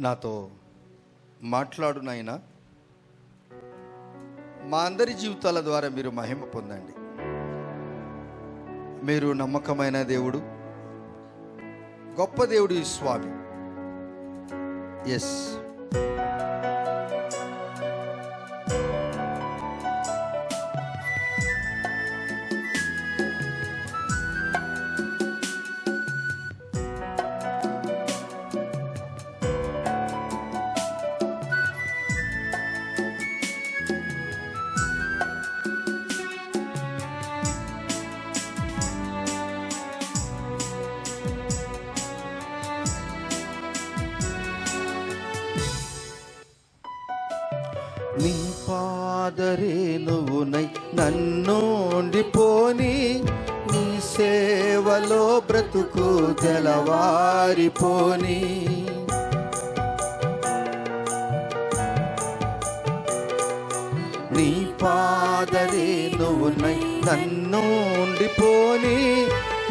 నాతో మాట్లాడు నాయనా. మా అందరి జీవితాల ద్వారా మీరు మహిమ పొందండి. మీరు నమ్మకమైన దేవుడు, గొప్ప దేవుడు ఈ స్వామి. ఎస్, నీ పాదరేణువునై నన్నుండిపోని, నీ సేవలో బ్రతుకు తెలవారిపోని. నీ పాదరేణువునై నన్నుండిపోని,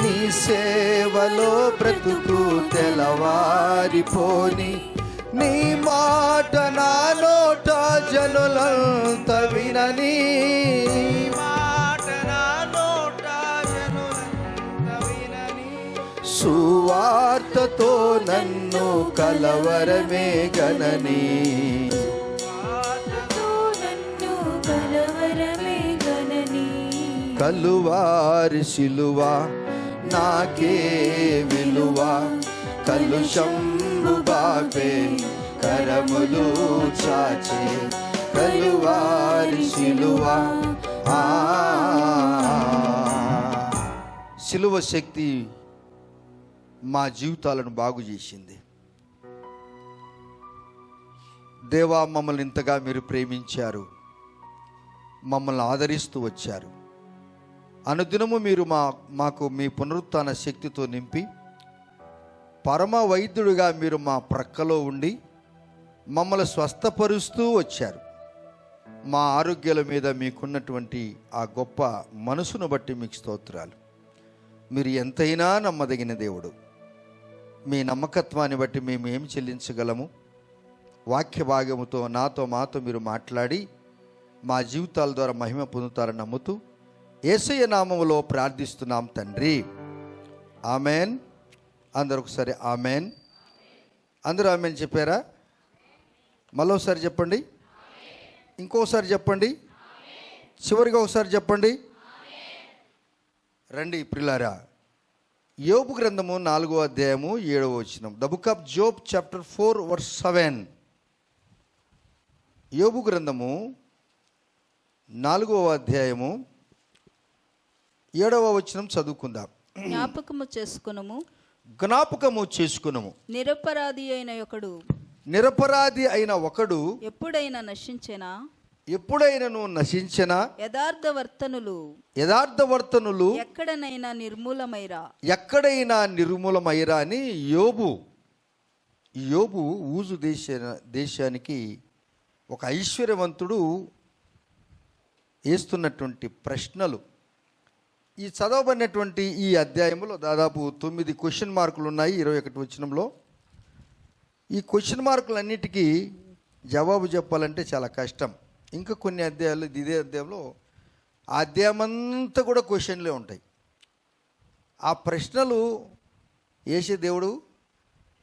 నీ సేవలో బ్రతుకు తెలవారిపోని. నీ మాట నా నోట జనులంత వినని, సువార్తతో నన్ను కలవరమే గనని. కలువారి శిలువ నాకే విలువ, కలుషంబు బాపే కరములు చాచే. కలువారి శిలువ, శిలువ శక్తి మా జీవితాలను బాగు చేసింది. దేవా, మమ్మల్ని ఇంతగా మీరు ప్రేమించారు, మమ్మల్ని ఆదరిస్తూ వచ్చారు. అనుదినము మీరు మాకు మీ పునరుత్థాన శక్తితో నింపి, పరమ వైద్యుడిగా మీరు మా ప్రక్కలో ఉండి మమ్మల్ని స్వస్థపరుస్తూ వచ్చారు. మా ఆరోగ్యాల మీద మీకున్నటువంటి ఆ గొప్ప మనసును బట్టి మీకు స్తోత్రాలు. మీరు ఎంతైనా నమ్మదగిన దేవుడు. మీ నమ్మకత్వాన్ని బట్టి మేము ఏం చెల్లించగలము? వాక్య భాగముతో మాతో మీరు మాట్లాడి మా జీవితాల ద్వారా మహిమ పొందుతారని నమ్ముతూ యేసయ్య నామములో ప్రార్థిస్తున్నాం తండ్రి, ఆమెన్. అందరూ ఒకసారి ఆమెన్. అందరూ ఆమెన్ చెప్పారా? మళ్ళొకసారి చెప్పండి, ఇంకోసారి చెప్పండి, చివరిగా ఒకసారి చెప్పండి. రండి ప్రియులారా, యోబు గ్రంథము 4వ అధ్యాయము 7వ వచనం. The book of Job chapter 4 verse 7. యోబు గ్రంథము 4వ అధ్యాయము 7వ వచనం చదువుకుందాం. జ్ఞాపకము చేసుకునము. నిరపరాధి అయిన ఒకడు ఎప్పుడైనను నశించెనా, యథార్థవర్తనులు ఎక్కడైనా నిర్మూలమైరా అని యోబు ఊజు దేశానికి ఒక ఐశ్వర్యవంతుడు వేస్తున్నటువంటి ప్రశ్నలు. ఈ చదవబడినటువంటి ఈ అధ్యాయంలో దాదాపు 9 క్వశ్చన్ మార్కులు ఉన్నాయి 21 వచనంలో. ఈ క్వశ్చన్ మార్కులన్నిటికీ జవాబు చెప్పాలంటే చాలా కష్టం. ఇంకా కొన్ని అధ్యాయాలు, ఇదే అధ్యాయంలో ఆ అధ్యాయం అంతా కూడా క్వశ్చన్లే ఉంటాయి. ఆ ప్రశ్నలు వేసే దేవుడు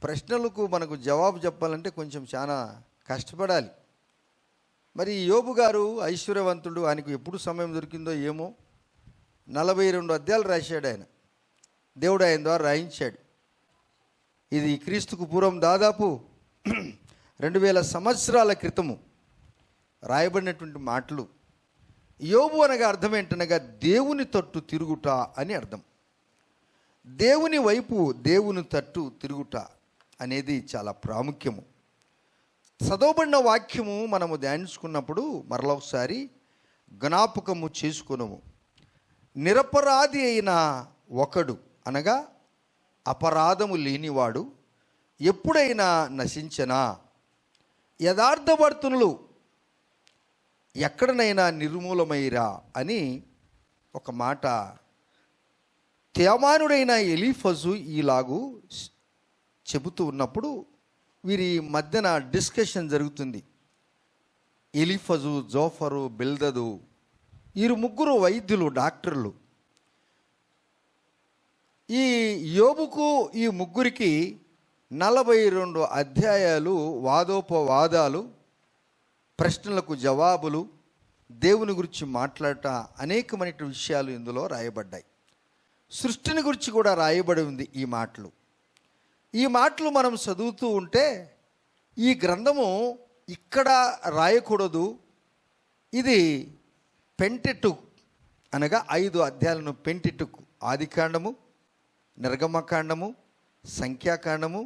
ప్రశ్నలకు మనకు జవాబు చెప్పాలంటే కొంచెం చాలా కష్టపడాలి. మరి యోబు గారు ఐశ్వర్యవంతుడు, ఆయనకు ఎప్పుడు సమయం దొరికిందో ఏమో 42 అధ్యాయాలు రాశాడు ఆయన. దేవుడు ఆయన ద్వారా రాయించాడు. ఇది క్రీస్తుకు పూర్వం దాదాపు 2000 సంవత్సరాల క్రితము రాయబడినటువంటి మాటలు. యోబు అనగా అర్థం ఏంటనగా దేవుని తట్టు తిరుగుట అని అర్థం. దేవుని వైపు, దేవుని తట్టు తిరుగుట అనేది చాలా ప్రాముఖ్యము. చదవబడిన వాక్యము మనము ధ్యానించుకున్నప్పుడు మరొకసారి జ్ఞాపకము చేసుకునము. నిరపరాధి అయిన ఒకడు అనగా అపరాధము లేనివాడు ఎప్పుడైనా నశించనా, యథార్థవర్తనులు ఎక్కడనైనా నిర్మూలమైరా అని ఒక మాట తేమానుడైన ఎలీఫజు ఈలాగు చెబుతూ ఉన్నప్పుడు వీరి మధ్యన డిస్కషన్ జరుగుతుంది. ఎలీఫజు, జోఫరు, బిల్దదు, వీరు ముగ్గురు వైద్యులు, డాక్టర్లు. ఈ యోబుకు ఈ ముగ్గురికి 42 అధ్యాయాలు వాదోపవాదాలు, ప్రశ్నలకు జవాబులు, దేవుని గురించి మాట్లాడట అనేకమైన విషయాలు ఇందులో రాయబడ్డాయి. సృష్టిని గురించి కూడా రాయబడి ఉంది ఈ మాటలు మనం చదువుతూ ఉంటే ఈ గ్రంథము ఇక్కడ రాయకూడదు, ఇది పెంటెటుక్ అనగా 5 అధ్యాయాలను పెంటెటుక్, ఆదికాండము, నిర్గమకాండము, సంఖ్యాకాండము,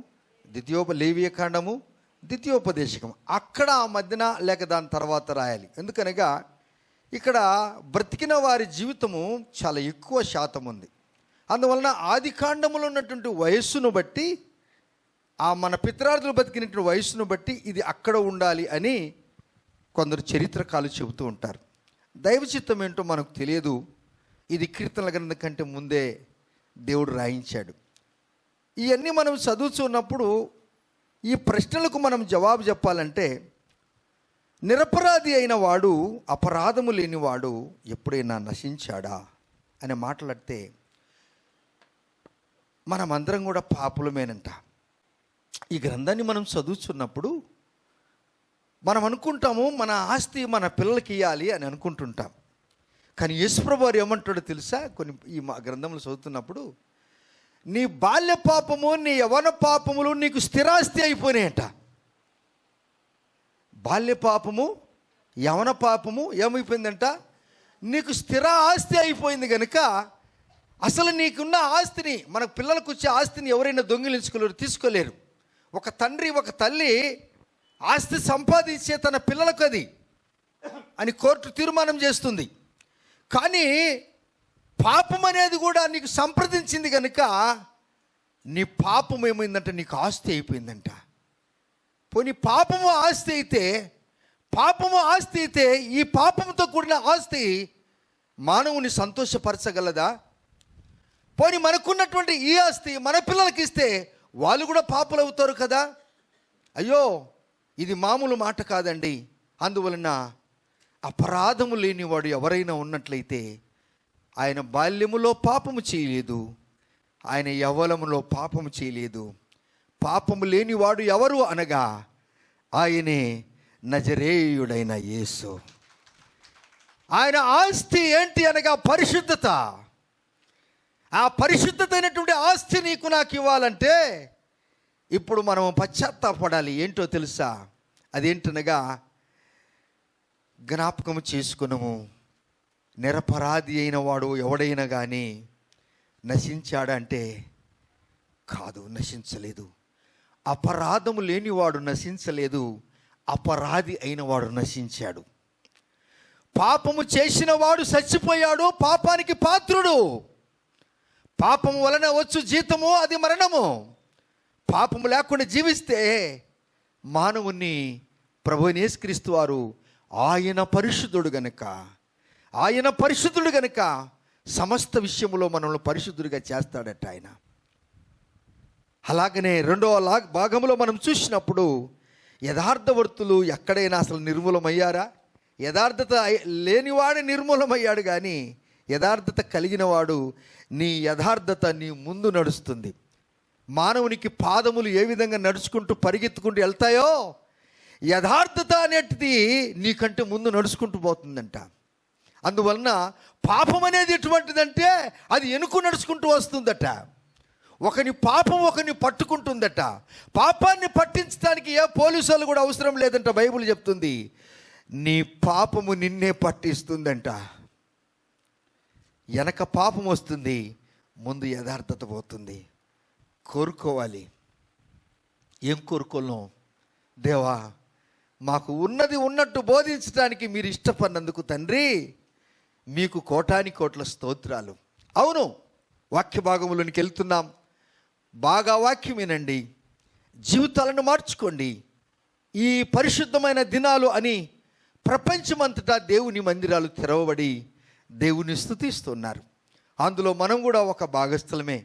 లేవియకాండము, ద్వితీయోపదేశకం అక్కడ ఆ మధ్యన లేక దాని తర్వాత రాయాలి. ఎందుకనగా ఇక్కడ బ్రతికిన వారి జీవితము చాలా ఎక్కువ శాతం ఉంది. అందువలన ఆదికాండములో ఉన్నటువంటి వయస్సును బట్టి, ఆ మన పితరార్థులు బతికినటువంటి వయస్సును బట్టి ఇది అక్కడ ఉండాలి అని కొందరు చరిత్రకారులు చెబుతూ ఉంటారు. దైవ చిత్తం ఏంటో మనకు తెలియదు. ఇది కీర్తనల గ్రంథం కంటే ముందే దేవుడు రాయించాడు. ఇవన్నీ మనం చదువుతున్నప్పుడు ఈ ప్రశ్నలకు మనం జవాబు చెప్పాలంటే, నిరపరాధి అయిన వాడు, అపరాధము లేనివాడు ఎప్పుడైనా నశించాడా అని మాట్లాడితే మనమందరం కూడా పాపులమేనంట. ఈ గ్రంథాన్ని మనం చదువుతున్నప్పుడు మనం అనుకుంటాము మన ఆస్తి మన పిల్లలకి ఇవ్వాలి అని అనుకుంటుంటాం. కానీ యేసుప్రభు వారు ఏమంటాడో తెలుసా? ఈ గ్రంథంలో చదువుతున్నప్పుడు, నీ బాల్య పాపము, నీ యవ్వన పాపములు నీకు స్థిరాస్తి అయిపోయినాయంట. బాల్య పాపము, యవ్వన పాపము ఏమైపోయిందంట? నీకు స్థిర ఆస్తి అయిపోయింది కనుక అసలు నీకున్న ఆస్తిని, మన పిల్లలకు వచ్చే ఆస్తిని ఎవరైనా దొంగిలించుకోలేరు, తీసుకోలేరు. ఒక తండ్రి, ఒక తల్లి ఆస్తి సంపాదించే తన పిల్లలకు అది అని కోర్టు తీర్మానం చేస్తుంది. కానీ పాపం అనేది కూడా నీకు సంప్రదించింది కనుక నీ పాపం ఏమైందంటే నీకు ఆస్తి అయిపోయిందంట. పోనీ పాపము ఆస్తి అయితే ఈ పాపంతో కూడిన ఆస్తి మానవుని సంతోషపరచగలదా? పోనీ మనకున్నటువంటి ఈ ఆస్తి మన పిల్లలకి ఇస్తే వాళ్ళు కూడా పాపులు అవుతారు కదా. అయ్యో, ఇది మామూలు మాట కాదండి. అందువలన అపరాధము లేనివాడు ఎవరైనా ఉన్నట్లయితే ఆయన బాల్యములో పాపము చేయలేదు, ఆయన యవ్వనములో పాపము చేయలేదు. పాపము లేనివాడు ఎవరు అనగా ఆయనే నజరేయుడైన యేసు. ఆయన ఆస్తి ఏంటి అనగా పరిశుద్ధత. ఆ పరిశుద్ధత అయినటువంటి ఆస్తి నీకు నాకు ఇవ్వాలంటే ఇప్పుడు మనం పశ్చాత్తాపడాలి. ఏంటో తెలుసా? అదేంటనగా జ్ఞాపకము చేసుకున్నాము, నిరపరాధి అయిన వాడు ఎవడైనా కానీ నశించాడంటే కాదు, నశించలేదు. అపరాధము లేనివాడు నశించలేదు, అపరాధి అయిన వాడు నశించాడు. పాపము చేసిన వాడు చచ్చిపోయాడు, పాపానికి పాత్రుడు. పాపము వలన వచ్చు జీతము అది మరణము. పాపము లేకుండా జీవిస్తే మానవుని ప్రభువైన యేసుక్రీస్తు వారు ఆయన పరిశుద్ధుడు గనుక సమస్త విషయములో మనల్ని పరిశుద్ధుడిగా చేస్తాడట ఆయన. అలాగనే రెండవ భాగంలో మనం చూసినప్పుడు యథార్థవర్తులు ఎక్కడైనా అసలు నిర్మూలమయ్యారా? యథార్థత లేనివాడు నిర్మూలమయ్యాడు, కానీ యథార్థత కలిగిన వాడు నీ యథార్థత నీ ముందు నడుస్తుంది. మానవునికి పాదములు ఏ విధంగా నడుచుకుంటూ పరిగెత్తుకుంటూ వెళ్తాయో యథార్థత అనేటిది నీకంటే ముందు నడుచుకుంటూ పోతుందంట. అందువలన పాపం అనేది ఎటువంటిదంటే అది వెనుక నడుచుకుంటూ వస్తుందట. ఒకని పాపం ఒకరిని పట్టుకుంటుందట. పాపాన్ని పట్టించడానికి ఏ పోలీసు వాళ్ళు కూడా అవసరం లేదంట. బైబిల్ చెప్తుంది, నీ పాపము నిన్నే పట్టిస్తుందంట. వెనక పాపం వస్తుంది, ముందు యథార్థత పోతుంది. కోరుకోవాలి. ఏం కోరుకోలేం? దేవా, మాకు ఉన్నది ఉన్నట్టు బోధించడానికి మీరు ఇష్టపడినందుకు తండ్రి మీకు కోటాని కోట్ల స్తోత్రాలు. అవును, వాక్య భాగంలోనికి వెళ్తున్నాం. బాగా వాక్యం వినండి, జీవితాలను మార్చుకోండి. ఈ పరిశుద్ధమైన దినాలు అని ప్రపంచమంతటా దేవుని మందిరాలు తెరవబడి దేవుని స్తుతిస్తున్నారు. అందులో మనం కూడా ఒక భాగస్థలమే.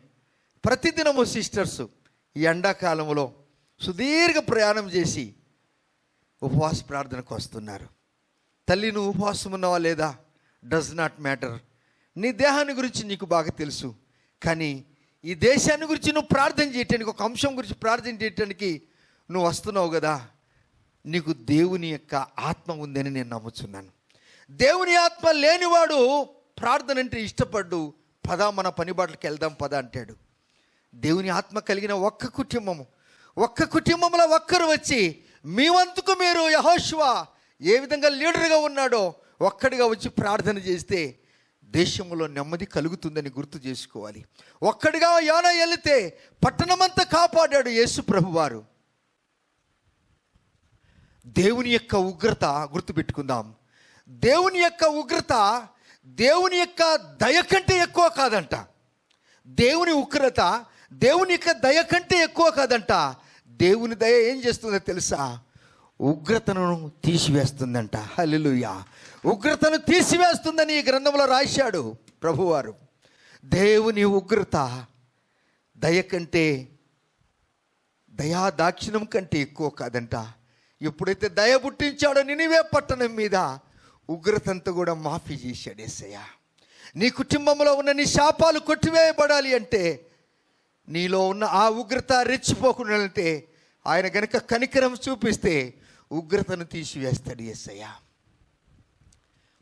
ప్రతిదినము సిస్టర్స్ ఈ ఎండాకాలంలో సుదీర్ఘ ప్రయాణం చేసి ఉపవాస ప్రార్థనకు వస్తున్నారు. తల్లి, నువ్వు ఉపవాసం ఉన్నావా లేదా డస్ నాట్ మ్యాటర్. నీ దేహాన్ని గురించి నీకు బాగా తెలుసు, కానీ ఈ దేశాన్ని గురించి నువ్వు ప్రార్థన చేయటానికి, ఒక అంశం గురించి ప్రార్థన చేయటానికి నువ్వు వస్తున్నావు కదా, నీకు దేవుని యొక్క ఆత్మ ఉందని నేను నమ్ముచున్నాను. దేవుని ఆత్మ లేనివాడు ప్రార్థన అంటే ఇష్టపడ్డు, పద మన పని బాటలకు వెళ్దాం పద అంటాడు. దేవుని ఆత్మ కలిగిన ఒక్క కుటుంబంలో ఒక్కరు వచ్చి మీ వంతుకు మీరు యెహోషువ ఏ విధంగా లీడర్గా ఉన్నాడో ఒక్కడిగా వచ్చి ప్రార్థన చేస్తే దేశంలో నెమ్మది కలుగుతుందని గుర్తు చేసుకోవాలి. ఒక్కడిగా యోనా వెళితే పట్టణమంతా కాపాడాడు యేసు ప్రభువారు. దేవుని యొక్క ఉగ్రత గుర్తుపెట్టుకుందాం. దేవుని యొక్క ఉగ్రత దేవుని యొక్క దయ కంటే ఎక్కువ కాదంట. దేవుని ఉగ్రత దేవుని యొక్క దయ కంటే ఎక్కువ కాదంట. దేవుని దయ ఏం చేస్తుందో తెలుసా? ఉగ్రతను తీసివేస్తుందంట. హల్లెలూయా. ఉగ్రతను తీసివేస్తుందని ఈ గ్రంథంలో రాశాడు ప్రభువారు. దేవుని ఉగ్రత దయ కంటే, దయా దాక్షిణ్యం కంటే ఎక్కువ కాదంట. ఎప్పుడైతే దయ పుట్టించాడో నినివే పట్టణం మీద ఉగ్రతంతా కూడా మాఫీ చేశాడు యేసయ్య. నీ కుటుంబంలో ఉన్న నీ శాపాలు కొట్టివేయబడాలి అంటే, నీలో ఉన్న ఆ ఉగ్రత రెచ్చిపోకుండా అంటే, ఆయన గనుక కనికరం చూపిస్తే ఉగ్రతను తీసివేస్తాడు యేసయ్య.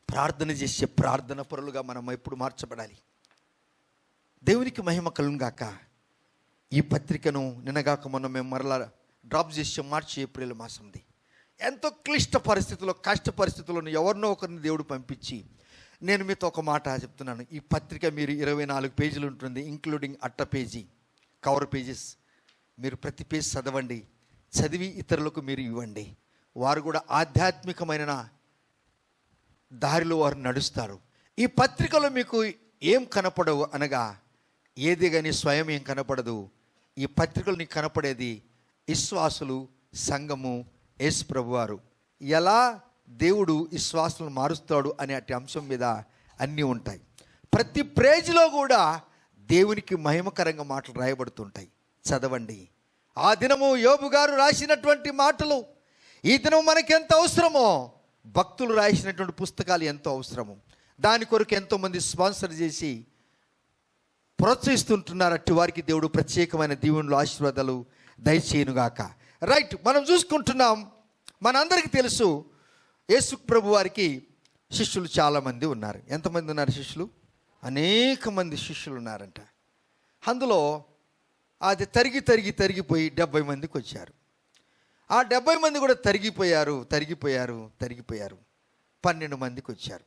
ప్రార్థన చేసే ప్రార్థన పరులుగా మనం ఎప్పుడు మార్చబడాలి. దేవునికి మహిమ కలుగుగాక. ఈ పత్రికను నిన్నగాక మొన్న మేము మరలా డ్రాప్ చేసే మార్చి ఏప్రిల్ మాసంది. ఎంతో క్లిష్ట పరిస్థితుల్లో, కష్ట పరిస్థితుల్లో ఎవరినో ఒకరిని దేవుడు పంపించి, నేను మీతో ఒక మాట చెప్తున్నాను. ఈ పత్రిక మీరు 24 పేజీలు ఉంటుంది, ఇంక్లూడింగ్ అట్ట పేజీ, కవర్ పేజెస్. మీరు ప్రతి పేజ్ చదవండి, చదివి ఇతరులకు మీరు ఇవ్వండి. వారు కూడా ఆధ్యాత్మికమైన దారిలో వారు నడుస్తారు. ఈ పత్రికలో మీకు ఏం కనపడవు అనగా, ఏది కానీ స్వయం ఏం కనపడదు. ఈ పత్రికలు నీకు కనపడేది విశ్వాసులు, సంఘము, యేసు ప్రభువారు ఎలా దేవుడు విశ్వాసులను మారుస్తాడు అనే అట్టి అంశం మీద అన్నీ ఉంటాయి. ప్రతి పేజీలో కూడా దేవునికి మహిమకరంగా మాటలు రాయబడుతుంటాయి. చదవండి. ఆ దినము యోబు గారు రాసినటువంటి మాటలు ఈ దినం మనకి ఎంత అవసరమో, భక్తులు రాసినటువంటి పుస్తకాలు ఎంతో అవసరము. దాని కొరకు ఎంతోమంది స్పాన్సర్ చేసి ప్రోత్సహిస్తుంటున్నారు. అట్టి వారికి దేవుడు ప్రత్యేకమైన దీవెనలు, ఆశీర్వాదాలు దయచేయునుగాక. రైట్, మనం చూసుకుంటున్నాం. మనందరికీ తెలుసు యేసు ప్రభు వారికి శిష్యులు చాలామంది ఉన్నారు. ఎంతమంది ఉన్నారు శిష్యులు? అనేక మంది శిష్యులు ఉన్నారంట. అందులో అది తరిగిపోయి 70 మందికి వచ్చారు. ఆ 70 మంది కూడా తరిగిపోయారు. 12 మందికి వచ్చారు.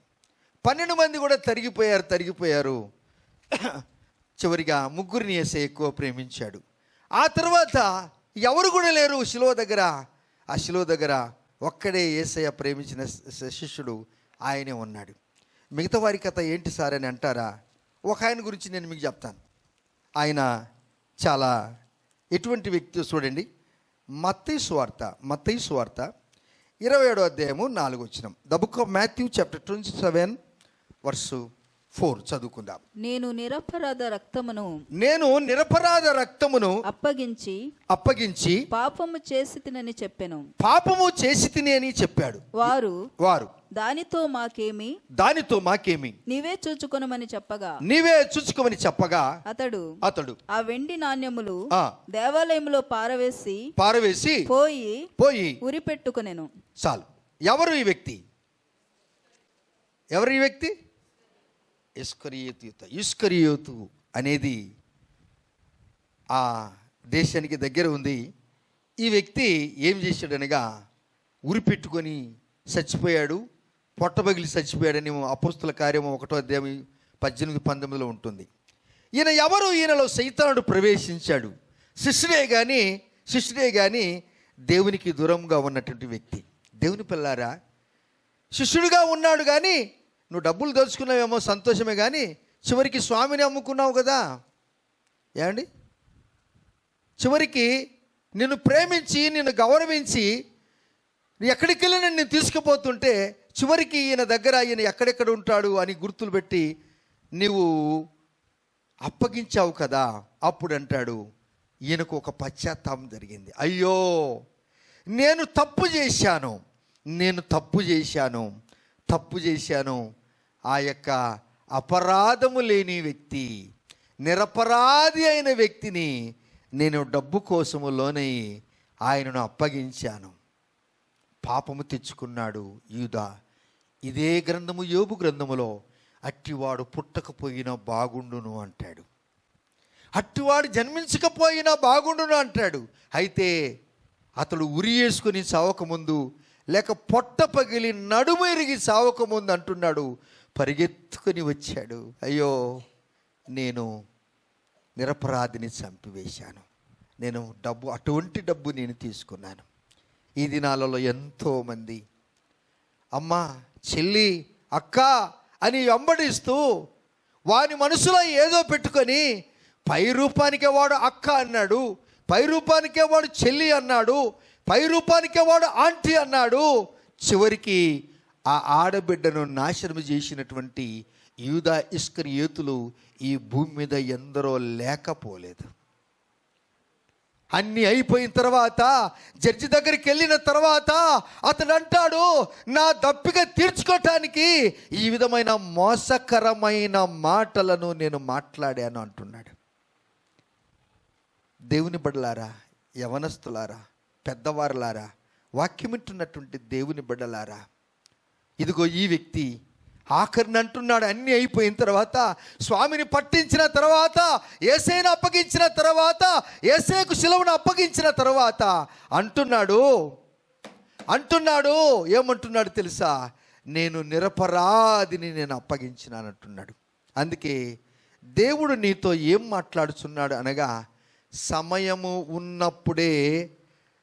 12 మంది కూడా తరిగిపోయారు. చివరిగా 3 యేసయ్య ఎక్కువ ప్రేమించాడు. ఆ తర్వాత ఎవరు కూడా లేరు శిలువ దగ్గర. ఆ శిలువ దగ్గర ఒక్కడే యేసయ్య ప్రేమించిన శిష్యుడు ఆయనే ఉన్నాడు. మిగతా వారి కథ ఏంటి సార్ అని అంటారా? ఒక ఆయన గురించి నేను మీకు చెప్తాను. ఆయన చాలా ఎటువంటి వ్యక్తి చూడండి. మత్తయి సువార్త 27వ అధ్యాయము 4వ వచనం. The book of Matthew chapter 27 verse 4 చదువుకుందాం. నేను నిరపరాధ రక్తమును అప్పగించి పాపము చేసి తిని అని చెప్పాడు. వారు దానితో మాకేమి నీవే చూచుకొనమని చెప్పగా అతడు ఆ వెండి నాణ్యములు దేవాలయంలో పారవేసి పోయి ఉరి పెట్టుకొనెను. చాలు. ఎవరు ఈ వ్యక్తి? ఇస్కరియోతు అనేది ఆ దేశానికి దగ్గర ఉంది. ఈ వ్యక్తి ఏం చేశాడనగా ఉరి పెట్టుకొని చచ్చిపోయాడు, పొట్టబగిలి చచ్చిపోయాడని అపోస్తుల కార్యము 1వ అధ్యాయం 18-19 ఉంటుంది. ఈయన ఎవరు? ఈయనలో సైతానుడు ప్రవేశించాడు. శిష్యుడే కానీ దేవునికి దూరంగా ఉన్నటువంటి వ్యక్తి. దేవుని పిల్లారా, శిష్యుడిగా ఉన్నాడు కానీ నువ్వు డబ్బులు దోచుకున్నావేమో సంతోషమే, కానీ చివరికి స్వామిని అమ్ముకున్నావు కదా. ఏమండి? చివరికి నిన్ను ప్రేమించి నిన్ను గౌరవించి ఎక్కడికి వెళ్ళి నేను తీసుకుపోతుంటే చివరికి ఈయన దగ్గర ఈయన ఎక్కడెక్కడ ఉంటాడు అని గుర్తులు పెట్టి నీవు అప్పగించావు కదా. అప్పుడు అంటాడు, ఈయనకు ఒక పశ్చాత్తాపం జరిగింది. అయ్యో, నేను తప్పు చేశాను. ఆ యొక్క అపరాధము లేని వ్యక్తి, నిరపరాధి అయిన వ్యక్తిని నేను డబ్బు కోసము లోనై ఆయనను అప్పగించాను. పాపము తెచ్చుకున్నాడు యూదా. ఇదే గ్రంథము, యోబు గ్రంథములో అట్టివాడు పుట్టకపోయినా బాగుండును అంటాడు, అట్టివాడు జన్మించకపోయినా బాగుండును అంటాడు. అయితే అతడు ఉరి వేసుకొని చావకముందు, లేక పొట్ట పగిలి నడుము ఎరిగి చావకముందు అంటున్నాడు, పరిగెత్తుకొని వచ్చాడు, అయ్యో నేను నిరపరాధిని చంపివేశాను, నేను అటువంటి డబ్బు నేను తీసుకున్నాను. ఈ దినాలలో ఎంతోమంది అమ్మ, చెల్లి, అక్క అని వెంబడిస్తూ వాని మనసులో ఏదో పెట్టుకొని పై రూపానికే వాడు అక్క అన్నాడు, పై రూపానికే వాడు చెల్లి అన్నాడు, పై రూపానికే వాడు ఆంటీ అన్నాడు. చివరికి ఆ ఆడబిడ్డను నాశనం చేసినటువంటి యూదా ఇస్కరియోతులు ఈ భూమి మీద ఎందరో లేకపోలేదు. అన్నీ అయిపోయిన తర్వాత జడ్జి దగ్గరికి వెళ్ళిన తర్వాత అతడు అంటాడు, నా దప్పిక తీర్చుకోవటానికి ఈ విధమైన మోసకరమైన మాటలను నేను మాట్లాడాను అంటున్నాడు. దేవుని బిడ్డలారా, యవనస్తులారా, పెద్దవారులారా, వాక్యం వింటున్నటువంటి దేవుని బిడ్డలారా, ఇదిగో ఈ వ్యక్తి ఆఖరిని అంటున్నాడు, అన్నీ అయిపోయిన తర్వాత, స్వామిని పట్టించిన తర్వాత, యేసయ్యను అప్పగించిన తర్వాత, యేసయ్యకు శిలువను అప్పగించిన తర్వాత అంటున్నాడు ఏమంటున్నాడు తెలుసా? నేను నిరపరాధిని నేను అప్పగించినాను అంటున్నాడు. అందుకే దేవుడు నీతో ఏం మాట్లాడుచున్నాడు అనగా, సమయము ఉన్నప్పుడే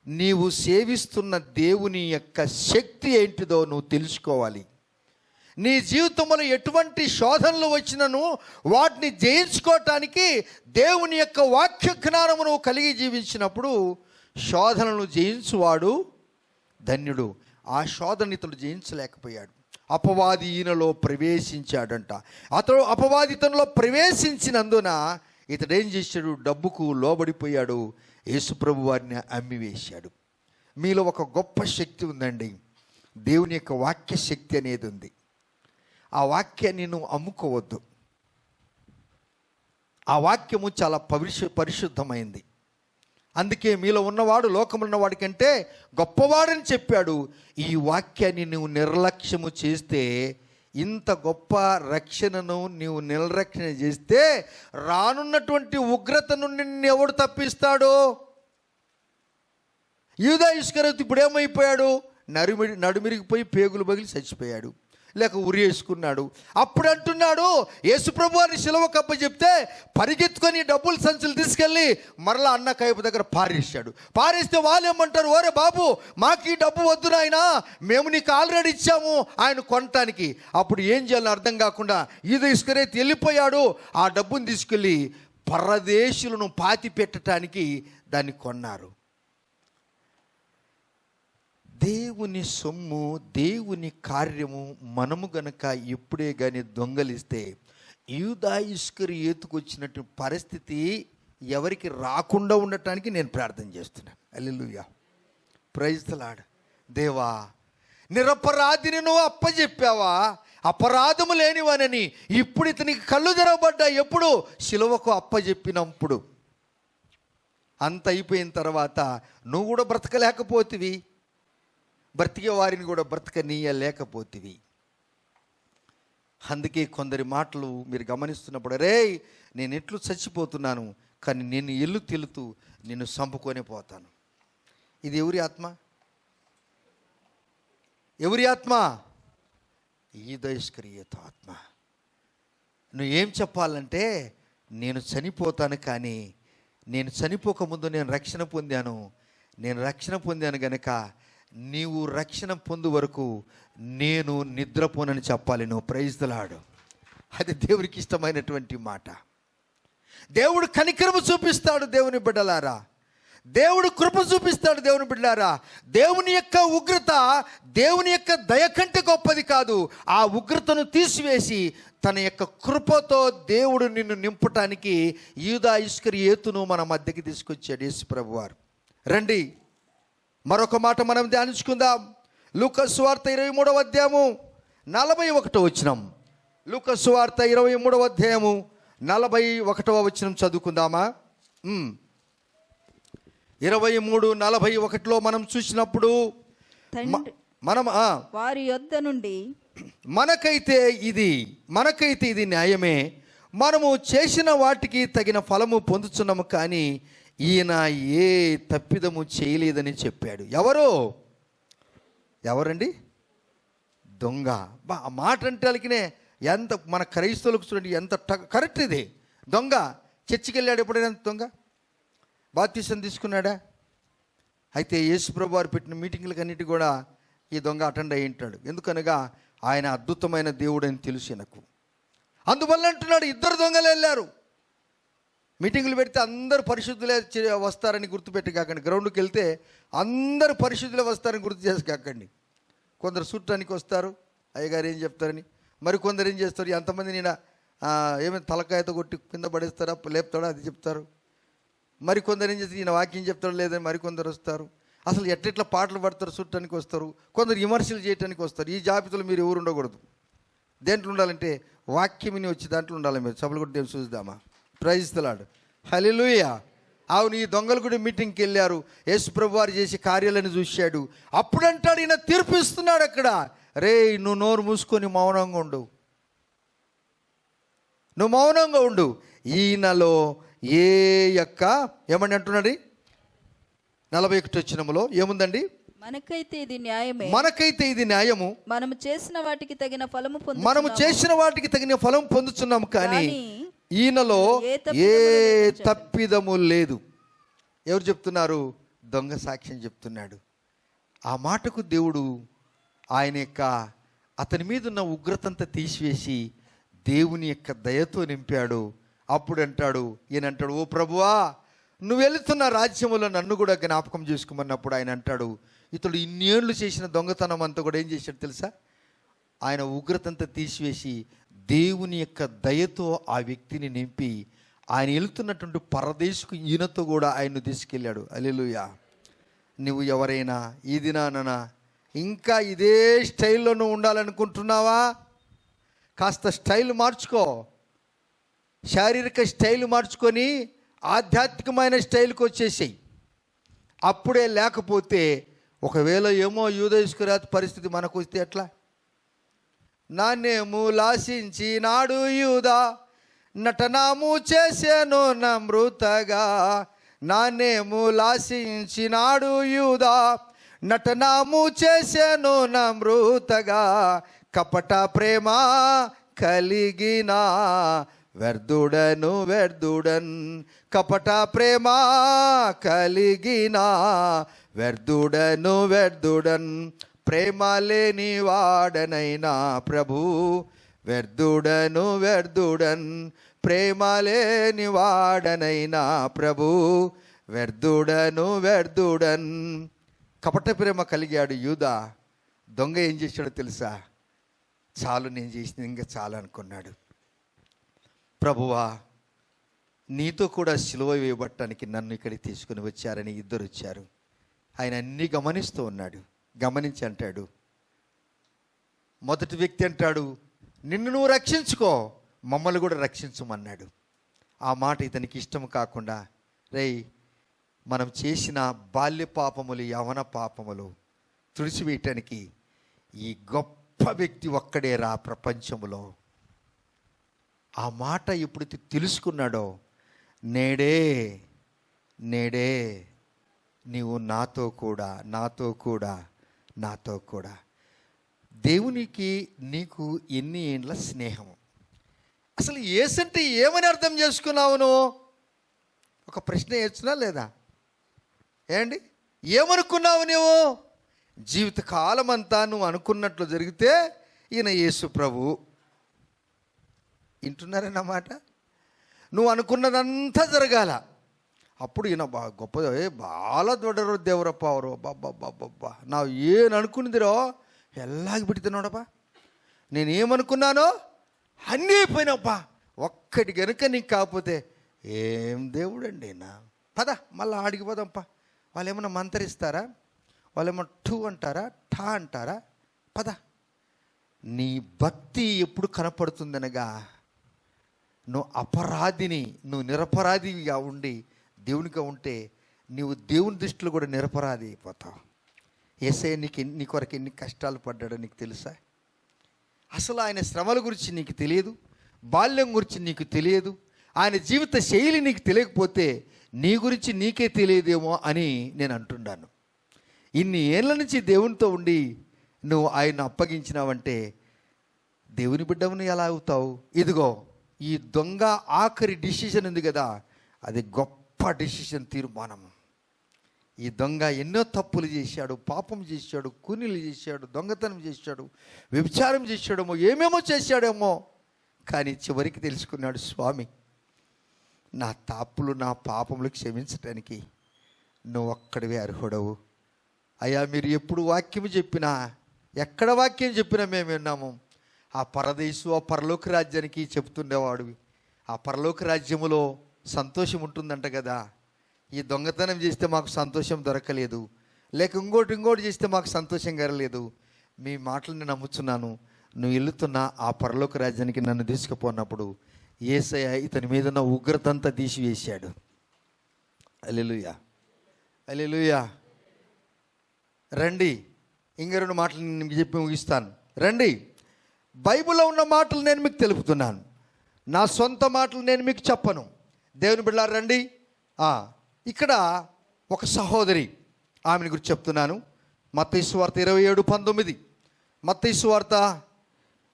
నీవు సేవిస్తున్న దేవుని యొక్క శక్తి ఏంటిదో నువ్వు తెలుసుకోవాలి. నీ జీవితంలో ఎటువంటి శోధనలు వచ్చినను వాటిని జయించుకోవటానికి దేవుని యొక్క వాక్య జ్ఞానము నువ్వు కలిగి జీవించినప్పుడు శోధనను జయించువాడు ధన్యుడు. ఆ శోధన ఇతడు జయించలేకపోయాడు. అపవాది ఈయనలో ప్రవేశించాడంట. అతడు అపవాది ఇతనిలో ప్రవేశించినందున ఇతడేం చేశాడు? డబ్బుకు లోబడిపోయాడు. యేసుప్రభు వారిని అమ్మివేశాడు. మీలో ఒక గొప్ప శక్తి ఉందండి, దేవుని యొక్క వాక్య శక్తి అనేది ఉంది. ఆ వాక్యాన్ని నువ్వు అమ్ముకోవద్దు. ఆ వాక్యము చాలా పరిశుద్ధమైంది. అందుకే మీలో ఉన్నవాడు లోకములో ఉన్నవాడి కంటే గొప్పవాడని చెప్పాడు. ఈ వాక్యాన్ని నువ్వు నిర్లక్ష్యము చేస్తే, ఇంత గొప్ప రక్షణను నీవు నిర్లక్ష్యం చేస్తే, రానున్నటువంటి ఉగ్రత నుండి నిన్ను ఎవడు తప్పిస్తాడు? యూదా ఇస్కరియోతు ఇప్పుడు ఏమైపోయాడు? నడుమిరిగిపోయి పేగులు పగిలి చచ్చిపోయాడు, లేక ఉరి వేసుకున్నాడు. అప్పుడు అంటున్నాడు, యేసుప్రభు వారిని శిలువకు అప్పచెప్తే పరిగెత్తుకొని డబ్బుల సంచులు తీసుకెళ్ళి మరలా అన్న కైపు దగ్గర పారేస్తే వాళ్ళు ఏమంటారు? ఓరే బాబు, మాకు ఈ డబ్బు వద్దు నాయనా, మేము నీకు ఆల్రెడీ ఇచ్చాము ఆయన కొనటానికి. అప్పుడు ఏం చేయాలని అర్థం కాకుండా యూదా ఇస్కరియోతు వెళ్ళిపోయాడు. ఆ డబ్బును తీసుకెళ్ళి పరదేశులను పాతి పెట్టడానికి దాన్ని కొన్నారు. దేవుని సొమ్ము, దేవుని కార్యము మనము గనక ఎప్పుడే కానీ దొంగలిస్తే, యూదా ఇస్కరియోతుకు వచ్చినట్టు పరిస్థితి ఎవరికి రాకుండా ఉండటానికి నేను ప్రార్థన చేస్తున్నాను. హల్లెలూయా, ప్రైజ్ ది లార్డ్. దేవా, నిరపరాధిని నువ్వు అప్పచెప్పావా, అపరాధము లేనివానని. ఇప్పుడు ఇతనికి కళ్ళు తెరవబడ్డా ఎప్పుడు? శిలువకు అప్పచెప్పినప్పుడు. అంత అయిపోయిన తర్వాత నువ్వు కూడా బ్రతకలేకపోతివి, బ్రతికే వారిని కూడా బ్రతకనీయలేకపోతివి. అందుకే కొందరి మాటలు మీరు గమనిస్తున్నప్పుడు, రే నేను ఎట్లు చచ్చిపోతున్నాను, కానీ నేను ఎల్లు తెలుతూ నిన్ను చంపుకొనే పోతాను. ఇది ఎవరి ఆత్మ? ఎవరి ఆత్మ? యూదా ఇస్కరియోతు ఆత్మ. నువ్వేం చెప్పాలంటే, నేను చనిపోతాను, కానీ నేను చనిపోకముందు నేను రక్షణ పొందాను గనక నీవు రక్షణ పొందు వరకు నేను నిద్రపోనని చెప్పాలి నువ్వు. Praise the Lord. అది దేవుడికి ఇష్టమైనటువంటి మాట. దేవుడు కనికరము చూపిస్తాడు. దేవుని బిడ్డలారా, దేవుడు కృప చూపిస్తాడు. దేవుని బిడ్డలారా, దేవుని యొక్క ఉగ్రత దేవుని యొక్క దయ కంటే గొప్పది కాదు. ఆ ఉగ్రతను తీసివేసి తన యొక్క కృపతో దేవుడు నిన్ను నింపటానికి యూదా ఇస్కరియోతును మన మధ్యకి తీసుకొచ్చాడు యేసు ప్రభువారు. రండి మరొక మాట మనం ధ్యానించుకుందాం. లూకా సువార్త 23వ అధ్యాయము 41వ వచనం. లూకా సువార్త 23వ అధ్యాయము 41వ వచనం చదువుకుందామా? 23:41లో మనం చూసినప్పుడు మనం వారి యొద్ద నుండి మనకైతే ఇది న్యాయమే, మనము చేసిన వాటికి తగిన ఫలము పొందుతున్నాము, కానీ ఈయన ఏ తప్పిదము చేయలేదని చెప్పాడు. ఎవరండి? దొంగ. ఆ మాట అంటేనే ఎంత మన క్రైస్తవులకు చూడండి ఎంత కరెక్ట్ ఇది. దొంగ చర్చికి వెళ్ళాడు ఎప్పుడైనా? దొంగ బాప్తిసం తీసుకున్నాడా? అయితే యేసుప్రభు వారు పెట్టిన మీటింగ్లకు అన్నిటి కూడా ఈ దొంగ అటెండ్ అయ్యి ఉంటాడు. ఎందుకనగా ఆయన అద్భుతమైన దేవుడు అని తెలుసు నాకు. అందువల్ల అంటున్నాడు, 2 దొంగలు వెళ్ళారు. మీటింగులు పెడితే అందరూ పరిశుద్ధులే వస్తారని గుర్తుపెట్టి కాకండి. గ్రౌండ్కి వెళ్తే అందరూ పరిశుద్ధులే వస్తారని గుర్తు చేసి కాకండి. కొందరు చూడటానికి వస్తారు, అయ్యగారు ఏం చెప్తారని. మరి కొందరు ఏం చేస్తారు, ఎంతమంది నేను ఏమైనా తలకాయతో కొట్టి కింద పడేస్తారా లేపుతాడా అది చెప్తారు. మరి కొందరు ఏం చేస్తారు, ఈయన వాక్యం చెప్తాడు లేదని మరికొందరు వస్తారు. అసలు ఎట్లా పాటలు పాడతారు చూడటానికి వస్తారు. కొందరు విమర్శలు చేయడానికి వస్తారు. ఈ జాబితాలో మీరు ఎవరు ఉండకూడదు. దేంట్లో ఉండాలంటే వాక్యమిని వచ్చి దాంట్లో ఉండాలి. మీరు సభలు కూడా దేవుని చూద్దామా? ప్రైజ్ ది లార్డ్, హల్లెలూయా. అవును, ఈ దొంగలు కూడా మీటింగ్కి వెళ్ళారు. యేసు ప్రభు వారు చేసే కార్యాలను చూశాడు. అప్పుడు అంటాడు, ఈయన తీర్పు ఇస్తున్నాడు అక్కడ, రే నువ్వు నోరు మూసుకొని మౌనంగా ఉండు, నువ్వు మౌనంగా ఉండు. ఈయనలో ఏ యొక్క ఏమని అంటున్నాడు? 41 వచనములో ఏముందండి? మనకైతే ఇది న్యాయము, మనము చేసిన వాటికి తగిన ఫలము పొందుతున్నాము, కానీ ఈయనలో ఏ తప్పిదము లేదు. ఎవరు చెప్తున్నారు? దొంగ సాక్ష్యం చెప్తున్నాడు. ఆ మాటకు దేవుడు ఆయన యొక్క అతని మీద ఉన్న ఉగ్రతంతా తీసివేసి దేవుని యొక్క దయతో నింపాడు. అప్పుడు అంటాడు, ఈయన అంటాడు, ఓ ప్రభువా, నువ్వు వెళుతున్న రాజ్యములో నన్ను కూడా జ్ఞాపకం చేసుకోమన్నప్పుడు ఆయన అంటాడు, ఇతడు ఇన్నేళ్ళు చేసిన దొంగతనం అంతా కూడా ఏం చేశాడు తెలుసా? ఆయన ఉగ్రతంతా తీసివేసి దేవుని యొక్క దయతో ఆ వ్యక్తిని నింపి ఆయన వెళుతున్నటువంటి పరదేశకు ఈయనతో కూడా ఆయన్ను తీసుకెళ్ళాడు. హల్లెలూయా. నువ్వు ఎవరైనా ఈ దినాన ఇంకా ఇదే స్టైల్లో నువ్వు ఉండాలనుకుంటున్నావా? కాస్త స్టైల్ మార్చుకో. శారీరక స్టైల్ మార్చుకొని ఆధ్యాత్మికమైన స్టైల్కి వచ్చేసాయి. అప్పుడే లేకపోతే ఒకవేళ ఏమో యూదా ఇస్కరియోతు పరిస్థితి మనకు వస్తే ఎట్లా? నాణ్యము లాసించి నాడు యూదా, నటనాము చేసేను నమృతగా. నాణ్యము లాసించి నాడు యూదా, నటనాము చేసేను నమృతగా. కపట ప్రేమ కలిగిన వ్యర్థుడన్, కపట ప్రేమ కలిగిన వ్యర్థుడన్, ప్రేమ లేని వాడనైనా ప్రభు వ్యర్థుడన్, ప్రేమ లేని వాడనైనా ప్రభు వ్యర్థుడన్. కపట ప్రేమ కలిగాడు యూదా. దొంగ ఏం చేశాడో తెలుసా? చాలు, నేను చేసింది ఇంకా చాలు అనుకున్నాడు. ప్రభువా, నీతో కూడా సిలువ వేయబట్టడానికి నన్ను ఇక్కడికి తీసుకుని వచ్చారని 2 వచ్చారు. ఆయన అన్నీ గమనిస్తూ ఉన్నాడు. గమనించి అంటాడు, మొదటి వ్యక్తి అంటాడు, నిన్ను నువ్వు రక్షించుకో, మమ్మల్ని కూడా రక్షించమన్నాడు. ఆ మాట ఇతనికి ఇష్టం కాకుండా, రేయ్ మనం చేసిన బాల్య పాపములు, యవన పాపములు తుడిచివేయటానికి ఈ గొప్ప వ్యక్తి ఒక్కడే రా ప్రపంచములో. ఆ మాట ఎప్పుడైతే తెలుసుకున్నాడో, నేడే నీవు నాతో కూడా. దేవునికి నీకు ఎన్ని ఏండ్ల స్నేహం. అసలు యేసంటే ఏమని అర్థం చేసుకున్నావు నువ్వు? ఒక ప్రశ్న వేస్తున్నా లేదా? ఏండి, ఏమనుకున్నావు నువ్వు? జీవితకాలం అంతా నువ్వు అనుకున్నట్లు జరిగితే ఈయన యేసు ప్రభు. వింటున్నారన్నమాట. నువ్వు అనుకున్నదంతా జరగాల. ಅప్పుడు ఈయన గొప్ప ಭಾಳ ದೊಡ್ಡವರು ದೇವರಪ್ಪ ಅವರು. ಬಾಬ್ಬಾ ನಾವು ಏನು ಅನ್ಕೊಂಡಿರೋ ಎಲ್ಲಾಗಿ ಬಿಡ್ತೀವಿ ನೋಡಪ್ಪ. నేనేమనుకున్నానో అన్నీ అయిపోయినప్ప, ఒక్కటి కనుక నీకు కాకపోతే ఏం దేవుడు అండి నా. పద మళ్ళీ ఆడికి పోదాంప. వాళ్ళు ఏమన్నా మంతరిస్తారా? వాళ్ళు ఏమన్నా టూ అంటారా, ఠా అంటారా? పద. నీ భక్తి ఎప్పుడు కనపడుతుందనగా నువ్వు అపరాధిని, నువ్వు నిరపరాధిగా ఉండి దేవునిగా ఉంటే నీవు దేవుని దృష్టిలో కూడా నిరపరాధి అయిపోతావు. యేసయ్య నీ కొరకు ఎన్ని కష్టాలు పడ్డాడో నీకు తెలుసా? అసలు ఆయన శ్రమల గురించి నీకు తెలియదు, బాల్యం గురించి నీకు తెలియదు, ఆయన జీవిత శైలి నీకు తెలియకపోతే నీ గురించి నీకే తెలియదేమో అని నేను అంటున్నాను. ఇన్ని ఏళ్ళ నుంచి దేవునితో ఉండి నువ్వు ఆయన అప్పగించినావంటే దేవుని బిడ్డవుని ఎలా అవుతావు? ఇదిగో ఈ దొంగ ఆఖరి డిసిషన్ ఉంది కదా, అది గొప్ప డిసిషన్, తీర్మానం. ఈ దొంగ ఎన్నో తప్పులు చేశాడు, పాపం చేశాడు, కూనీలు చేశాడు, దొంగతనం చేశాడు, వ్యభిచారం చేశాడేమో, ఏమేమో చేశాడేమో. కానీ చివరికి తెలుసుకున్నాడు, స్వామి నా తప్పులు నా పాపములు క్షమించటానికి నువ్వు ఒక్కడివే అర్హుడవు. అయ్యా మీరు ఎప్పుడు వాక్యం చెప్పినా, ఎక్కడ వాక్యం చెప్పినా మేము విన్నాము. ఆ పరదేశు, ఆ పరలోక రాజ్యానికి చెప్తుండేవాడివి. ఆ పరలోక రాజ్యములో సంతోషం ఉంటుందంట కదా. ఈ దొంగతనం చేస్తే మాకు సంతోషం దొరకలేదు, లేక ఇంకోటి చేస్తే మాకు సంతోషం కలగలేదు. మీ మాటలు నేను నమ్ముతున్నాను. నువ్వు వెళుతున్న ఆ పరలోక రాజ్యానికి నన్ను తీసుకుపోయినప్పుడు యేసయ్య ఇతని మీద ఉన్న ఉగ్రత అంతా తీసివేశాడు. హల్లెలూయా, హల్లెలూయా. రండి, ఇంక 2 మాటలు నేను మీకు చెప్పి ముగిస్తాను. రండి, బైబిల్లో ఉన్న మాటలు నేను మీకు తెలుపుతున్నాను, నా సొంత మాటలు నేను మీకు చెప్పను. దేవుని బిడ్డలారా రండి. ఇక్కడ ఒక సహోదరి, ఆమెను గురించి చెప్తున్నాను. మత్తయి సువార్త 27:19, మత్తయి సువార్త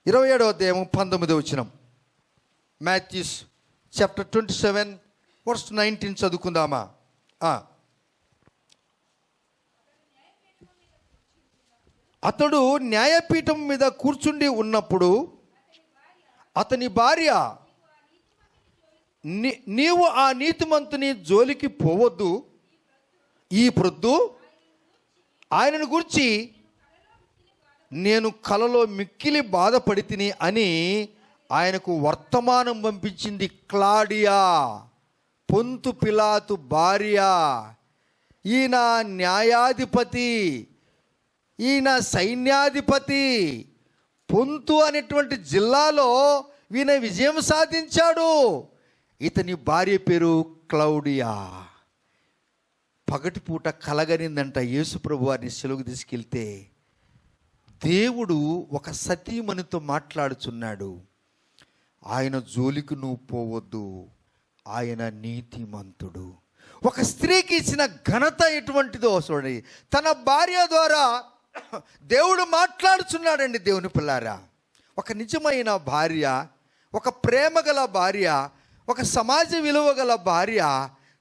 27:19. మాథ్యూస్ చాప్టర్ 27:19 చదువుకుందామా? అతడు న్యాయపీఠం మీద కూర్చుండి ఉన్నప్పుడు అతని భార్య, నీవు ఆ నీతిమంతుని జోలికి పోవద్దు, ఈ ప్రొద్దు ఆయనను గురించి నేను కలలో మిక్కిలి బాధపడి తిని అని ఆయనకు వర్తమానం పంపించింది క్లాడియా, పొంతు పిలాతు భార్య. ఈయన న్యాయాధిపతి, ఈయన సైన్యాధిపతి. పొంతు అనేటువంటి జిల్లాలో ఈయన విజయం సాధించాడు. ఇతని భార్య పేరు క్లౌడియా. పగటిపూట కలగనిందంట యేసు ప్రభు వారిని సెలవుకు తీసుకెళ్తే. దేవుడు ఒక సతీమణితో మాట్లాడుచున్నాడు, ఆయన జోలికి నువ్వు పోవద్దు, ఆయన నీతిమంతుడు. ఒక స్త్రీకి ఇచ్చిన ఘనత ఎటువంటిదో చూడండి. తన భార్య ద్వారా దేవుడు మాట్లాడుచున్నాడండి. దేవుని పిల్లారా, ఒక నిజమైన భార్య, ఒక ప్రేమ గల భార్య, ఒక సమాజ విలువ గల భార్య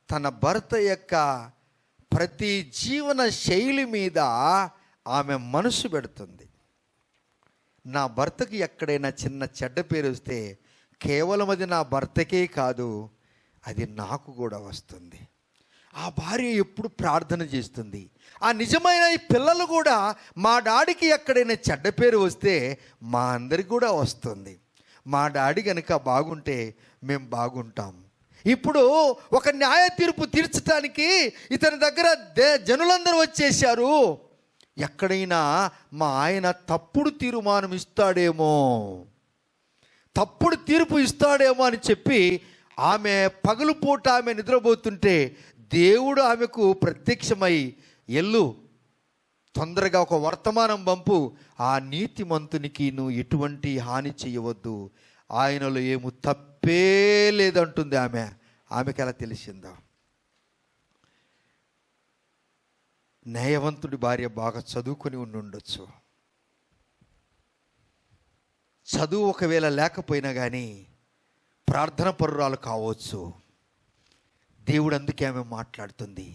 తన భర్త యొక్క ప్రతి జీవన శైలి మీద ఆమె మనసు పెడుతుంది. నా భర్తకి ఎక్కడైనా చిన్న చెడ్డ పేరు వస్తే కేవలం అది నా భర్తకే కాదు, అది నాకు కూడా వస్తుంది. ఆ భార్య ఎప్పుడు ప్రార్థన చేస్తుంది. ఆ నిజమైన ఈ పిల్లలు కూడా మా డాడీకి ఎక్కడైనా చెడ్డ పేరు వస్తే మా అందరికి కూడా వస్తుంది. మా డాడీ కనుక బాగుంటే మేము బాగుంటాం. ఇప్పుడు ఒక న్యాయ తీర్పు తీర్చడానికి ఇతని దగ్గర జనులందరూ వచ్చేసారు. ఎక్కడైనా మా ఆయన తప్పుడు తీర్మానం ఇస్తాడేమో, తప్పుడు తీర్పు ఇస్తాడేమో అని చెప్పి ఆమె పగలుపూట ఆమె నిద్రపోతుంటే దేవుడు ఆమెకు ప్రత్యక్షమై, ఎల్లు తొందరగా ఒక వర్తమానం పంపు, ఆ నీతిమంతునికి నువ్వు ఎటువంటి హాని చేయవద్దు, ఆయనలో ఏమో తప్పే లేదంటుంది ఆమె. ఆమెకి ఎలా తెలిసిందా? న్యాయవంతుడి భార్య బాగా చదువుకొని ఉండొచ్చు. చదువు ఒకవేళ లేకపోయినా కానీ ప్రార్థన పరురాలు కావచ్చు. దేవుడు అందుకే ఆమె మాట్లాడుతుంది.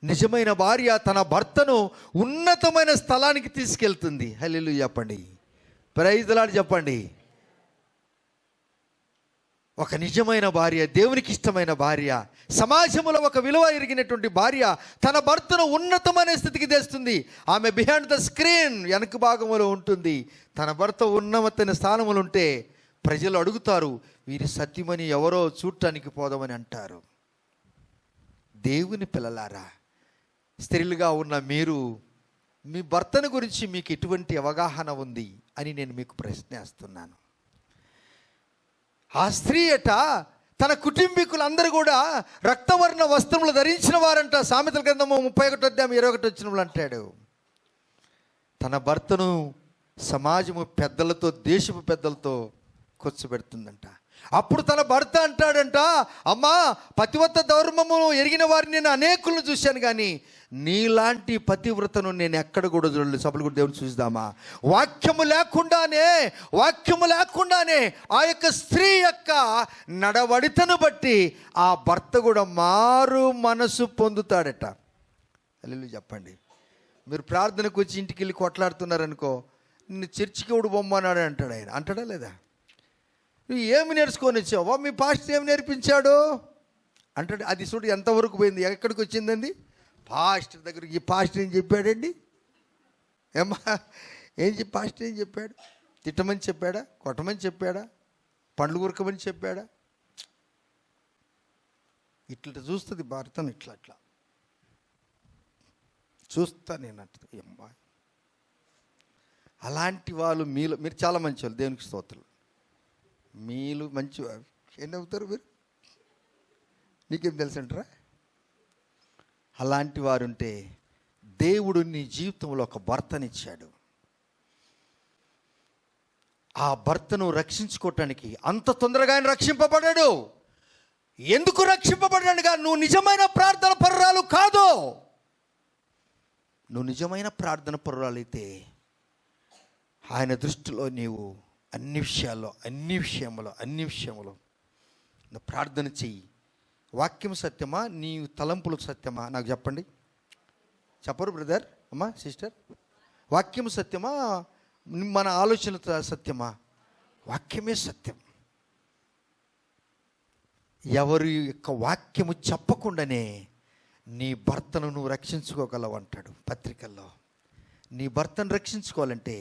నిజమైన భార్య తన భర్తను ఉన్నతమైన స్థలానికి తీసుకెళ్తుంది. హల్లెలూయా చెప్పండి, ప్రైజ్ ది లార్డ్ చెప్పండి. ఒక నిజమైన భార్య, దేవునికి ఇష్టమైన భార్య, సమాజంలో ఒక విలువ ఎరిగినటువంటి భార్య తన భర్తను ఉన్నతమైన స్థితికి తెస్తుంది. ఆమె బిహైండ్ ద స్క్రీన్, వెనక భాగంలో ఉంటుంది. తన భర్త ఉన్నతమైన స్థానములు ఉంటే ప్రజలు అడుగుతారు, వీరి సత్యమని ఎవరో చూడటానికి పోదామని అంటారు. దేవుని పిల్లలారా, స్త్రీలుగా ఉన్న మీరు మీ భర్తను గురించి మీకు ఎటువంటి అవగాహన ఉంది అని నేను మీకు ప్రశ్నిస్తున్నాను. ఆ స్త్రీ అట తన కుటుంబీకులందరూ కూడా రక్తవర్ణ వస్త్రములు ధరించిన వారంట. సామెతల గ్రంథము 31:21 అంటాడు. తన భర్తను సమాజము పెద్దలతో, దేశపు పెద్దలతో కూర్చోబెడుతుందంట. అప్పుడు తన భర్త అంటాడంట, అమ్మా, పతివ్రత ధర్మము ఎరిగిన వారిని నేను అనేకులను చూశాను, కానీ నీలాంటి పతివ్రతను నేను ఎక్కడ కూడా చూడలేదు. సభలు కూడా దేవుని చూద్దామా? వాక్యము లేకుండానే ఆ యొక్క స్త్రీ యొక్క నడవడితను బట్టి ఆ భర్త కూడా మారు మనసు పొందుతాడట. హల్లెలూయా చెప్పండి. మీరు ప్రార్థనకు వచ్చి ఇంటికి వెళ్ళి కొట్లాడుతున్నారనుకో, నిన్ను చర్చికి ఎవడు బొమ్మన్నాడు అంటాడు ఆయన. అంటాడా లేదా? నువ్వు ఏమి నేర్చుకొని వచ్చావో, మీ పాస్టర్ ఏమి నేర్పించాడు అంటాడు. అది చూడు ఎంతవరకు పోయింది, ఎక్కడికి వచ్చిందండి? పాస్టర్ దగ్గరికి. ఈ పాస్టర్ ఏం చెప్పాడండి? ఏమ్మా, పాస్టర్ ఏం చెప్పాడు? తిట్టమని చెప్పాడా? కొట్టమని చెప్పాడా? పండ్లు కొరకమని చెప్పాడా? ఇట్లా చూస్తుంది భర్తను, ఇట్లా చూస్తా నేను అంటుంది. అమ్మా, అలాంటి వాళ్ళు మీరు చాలా మంచి వాళ్ళు, దేవునికి స్తోత్రాలు. మీరు మంచివారు. ఎన్ని అవుతారు మీరు? నీకేం తెలుసంటారా? అలాంటి వారుంటే దేవుడు నీ జీవితంలో ఒక భర్తనిచ్చాడు. ఆ భర్తను రక్షించుకోవటానికి అంత తొందరగా ఆయన రక్షింపబడ్డాడు. ఎందుకు రక్షింపబడ్డాడుగా? నువ్వు నిజమైన ప్రార్థన పరురాలు కాదు. నువ్వు నిజమైన ప్రార్థన పరురాలైతే ఆయన దృష్టిలో నీవు అన్ని విషయంలో నువ్వు ప్రార్థన చెయ్యి. వాక్యం సత్యమా, నీ తలంపులు సత్యమా? నాకు చెప్పండి. చెప్పరు బ్రదర్, అమ్మా, సిస్టర్? వాక్యం సత్యమా, మన ఆలోచన సత్యమా? వాక్యమే సత్యం. ఎవరి యొక్క వాక్యము చెప్పకుండానే నీ భర్తను నువ్వు రక్షించుకోగలవు అంటాడు పత్రికల్లో. నీ భర్తను రక్షించుకోవాలంటే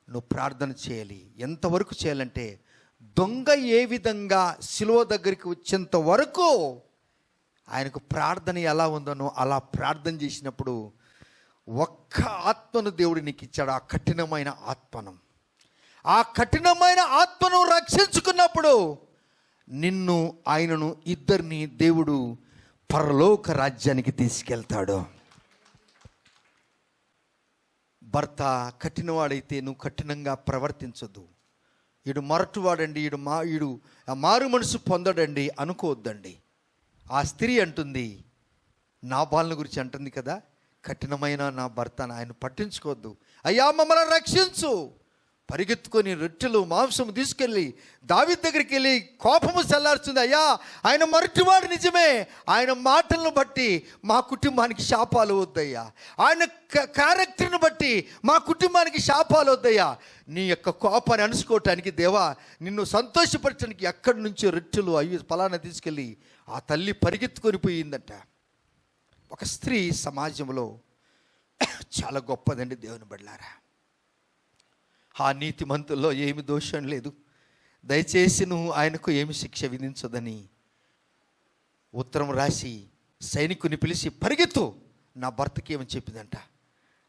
నువ్వు ప్రార్థన చేయాలి. ఎంతవరకు చేయాలంటే, దొంగ ఏ విధంగా శిలువ దగ్గరికి వచ్చేంత వరకు ఆయనకు ప్రార్థన ఎలా ఉందనో అలా ప్రార్థన చేసినప్పుడు ఒక్క ఆత్మను దేవుడు నీకు ఇచ్చాడు. ఆ కఠినమైన ఆత్మను రక్షించుకున్నప్పుడు ఆయనను ఇద్దరిని దేవుడు పరలోక రాజ్యానికి తీసుకెళ్తాడు. భర్త కఠినవాడైతే నువ్వు కఠినంగా ప్రవర్తించొద్దు. ఈడు మొరటువాడండి, ఈడు మారు మనసు పొందడండి అనుకోవద్దండి. ఆ స్త్రీ అంటుంది, నాబాలుని గురించి అంటుంది కదా, కఠినమైన నా భర్త, ఆయన పట్టించుకోవద్దు. అయ్యా, మమ్మల్ని రక్షించు. పరిగెత్తుకొని రొట్టెలు మాంసము తీసుకెళ్ళి దావీదు దగ్గరికి వెళ్ళి కోపము చల్లార్చుంది. అయ్యా, ఆయన మొరటివాడు నిజమే, ఆయన మాటలను బట్టి మా కుటుంబానికి శాపాలు వద్దయ్యా, ఆయన క్యారెక్టర్ని బట్టి మా కుటుంబానికి శాపాలు వద్దయ్యా. నీ యొక్క కోపాన్ని అణుచుకోవటానికి, దేవా నిన్ను సంతోషపరచడానికి ఎక్కడి నుంచో రొట్టెలు అయ్యి ఫలానా తీసుకెళ్ళి ఆ తల్లి పరిగెత్తుకొని పోయిందంట. ఒక స్త్రీ సమాజంలో చాలా గొప్పదండి దేవుని బిడ్డలారా. ఆ నీతిమంతుల్లో ఏమి దోషం లేదు, దయచేసి నువ్వు ఆయనకు ఏమి శిక్ష విధించదని ఉత్తరం రాసి సైనికుని పిలిచి, పరిగెత్తు, నా భర్తకి ఏమని చెప్పిందంట.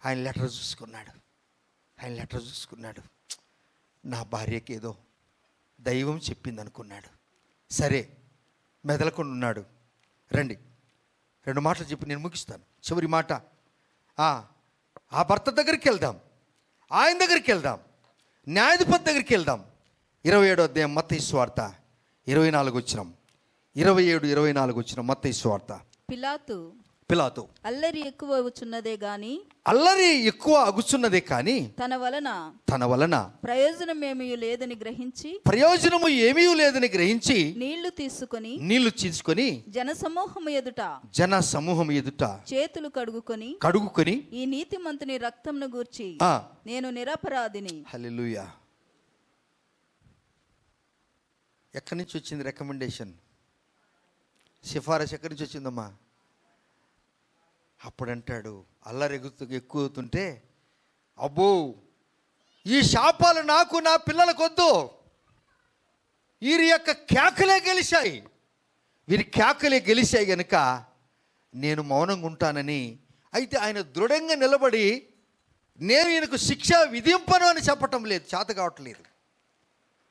ఆయన లెటర్ చూసుకున్నాడు. నా భార్యకి ఏదో దైవం చెప్పింది అనుకున్నాడు. సరే, మెదలకుండా ఉన్నాడు. రండి, 2 మాటలు చెప్పి నేను ముగిస్తాను. చివరి మాట, ఆ భర్త దగ్గరికి వెళ్దాం, ఆయన దగ్గరికి వెళ్దాం, న్యాయాధిపతి దగ్గరికి వెళ్దాం. 27వ అధ్యాయం మత్తయి సువార్త 24 మత్తయి సువార్త. పిలాతు అల్లరి ఎక్కువ అగుచున్నదే కానీ తన వలన ప్రయోజనము ఏమీ లేదని గ్రహించి నీళ్లు తీసుకొని జన సమూహము ఎదుట చేతులు కడుగుకొని ఈ నీతిమంతుని రక్తమును గూర్చి నేను నిరపరాధిని. హల్లెలూయా. ఎక్కడి నుంచి వచ్చింది రికమెండేషన్, సిఫారసు ఎక్కడి నుంచి వచ్చిందమ్మా? అప్పుడు అంటాడు, అల్లరి ఎక్కువ అవుతుంటే, అబ్బో ఈ శాపాలు నాకు నా పిల్లలకు వద్దు, వీరి యొక్క కేకలే గెలిచాయి, వీరి కేకలే గెలిచాయి గనుక నేను మౌనంగా ఉంటానని. అయితే ఆయన దృఢంగా నిలబడి నేను ఈయనకు శిక్ష విధింపను అని చెప్పటం లేదు, చేత కావట్లేదు.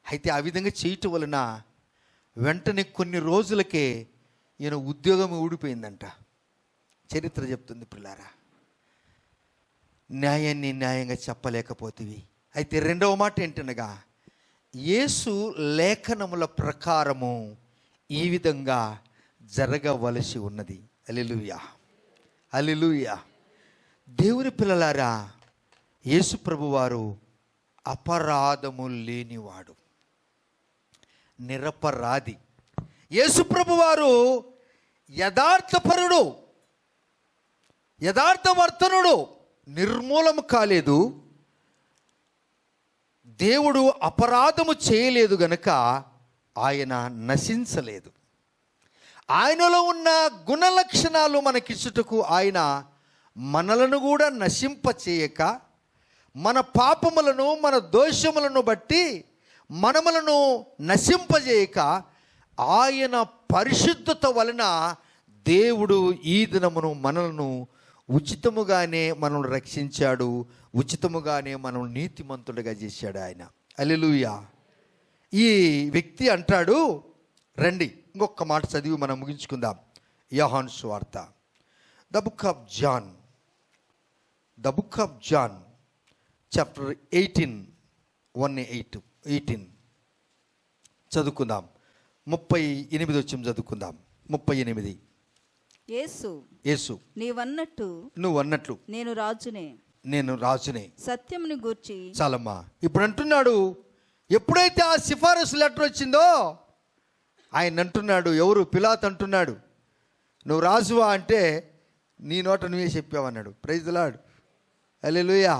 అయితే ఆ విధంగా చేయటం వలన వెంటనే కొన్ని రోజులకే ఈయన ఉద్యోగం ఊడిపోయిందంట. చరిత్ర చెప్తుంది పిల్లారా. న్యాయాన్ని న్యాయంగా చెప్పలేకపోతేవి. అయితే రెండవ మాట ఏంటనగా, యేసు లేఖనముల ప్రకారము ఈ విధంగా జరగవలసి ఉన్నది. హల్లెలూయా, హల్లెలూయా. దేవుని పిల్లలారా, యేసు ప్రభువారు అపరాధము లేనివాడు, నిరపరాధి. యేసు ప్రభువారు యథార్థపరుడు, యథార్థవర్తనుడు, నిర్మూలము కాలేదు. దేవుడు అపరాధము చేయలేదు గనుక ఆయన నశించలేదు. ఆయనలో ఉన్న గుణలక్షణాలు మనకిచ్చుటకు ఆయన మనలను కూడా నశింపచేయక, మన పాపములను మన దోషములను బట్టి మనములను నశింపజేయక, ఆయన పరిశుద్ధత వలన దేవుడు ఈ దినమును మనలను ఉచితముగానే మనల్ని రక్షించాడు, ఉచితముగానే మనం నీతిమంతుడిగా చేశాడు ఆయన. హల్లెలూయా. ఈ వ్యక్తి అంటాడు, రండి ఇంకొక మాట చదివి మనం ముగించుకుందాం. యోహాను సువార్త the book of John chapter 18 చదువుకుందాం. 38 వచ్చి చదువుకుందాం. 38. యేసు నువ్వు అన్నట్లు నేను రాజునే సత్యముని గూర్చి. చాలమ్మా. ఇప్పుడు అంటున్నాడు, ఎప్పుడైతే ఆ సిఫారసు లెటర్ వచ్చిందో ఆయన అంటున్నాడు, ఎవరు? పిలాతు అంటున్నాడు, నువ్వు రాజువా అంటే నీ నోట నువ్వే చెప్పావన్నాడు. ప్రైజ్ ది లార్డ్, హల్లెలూయా.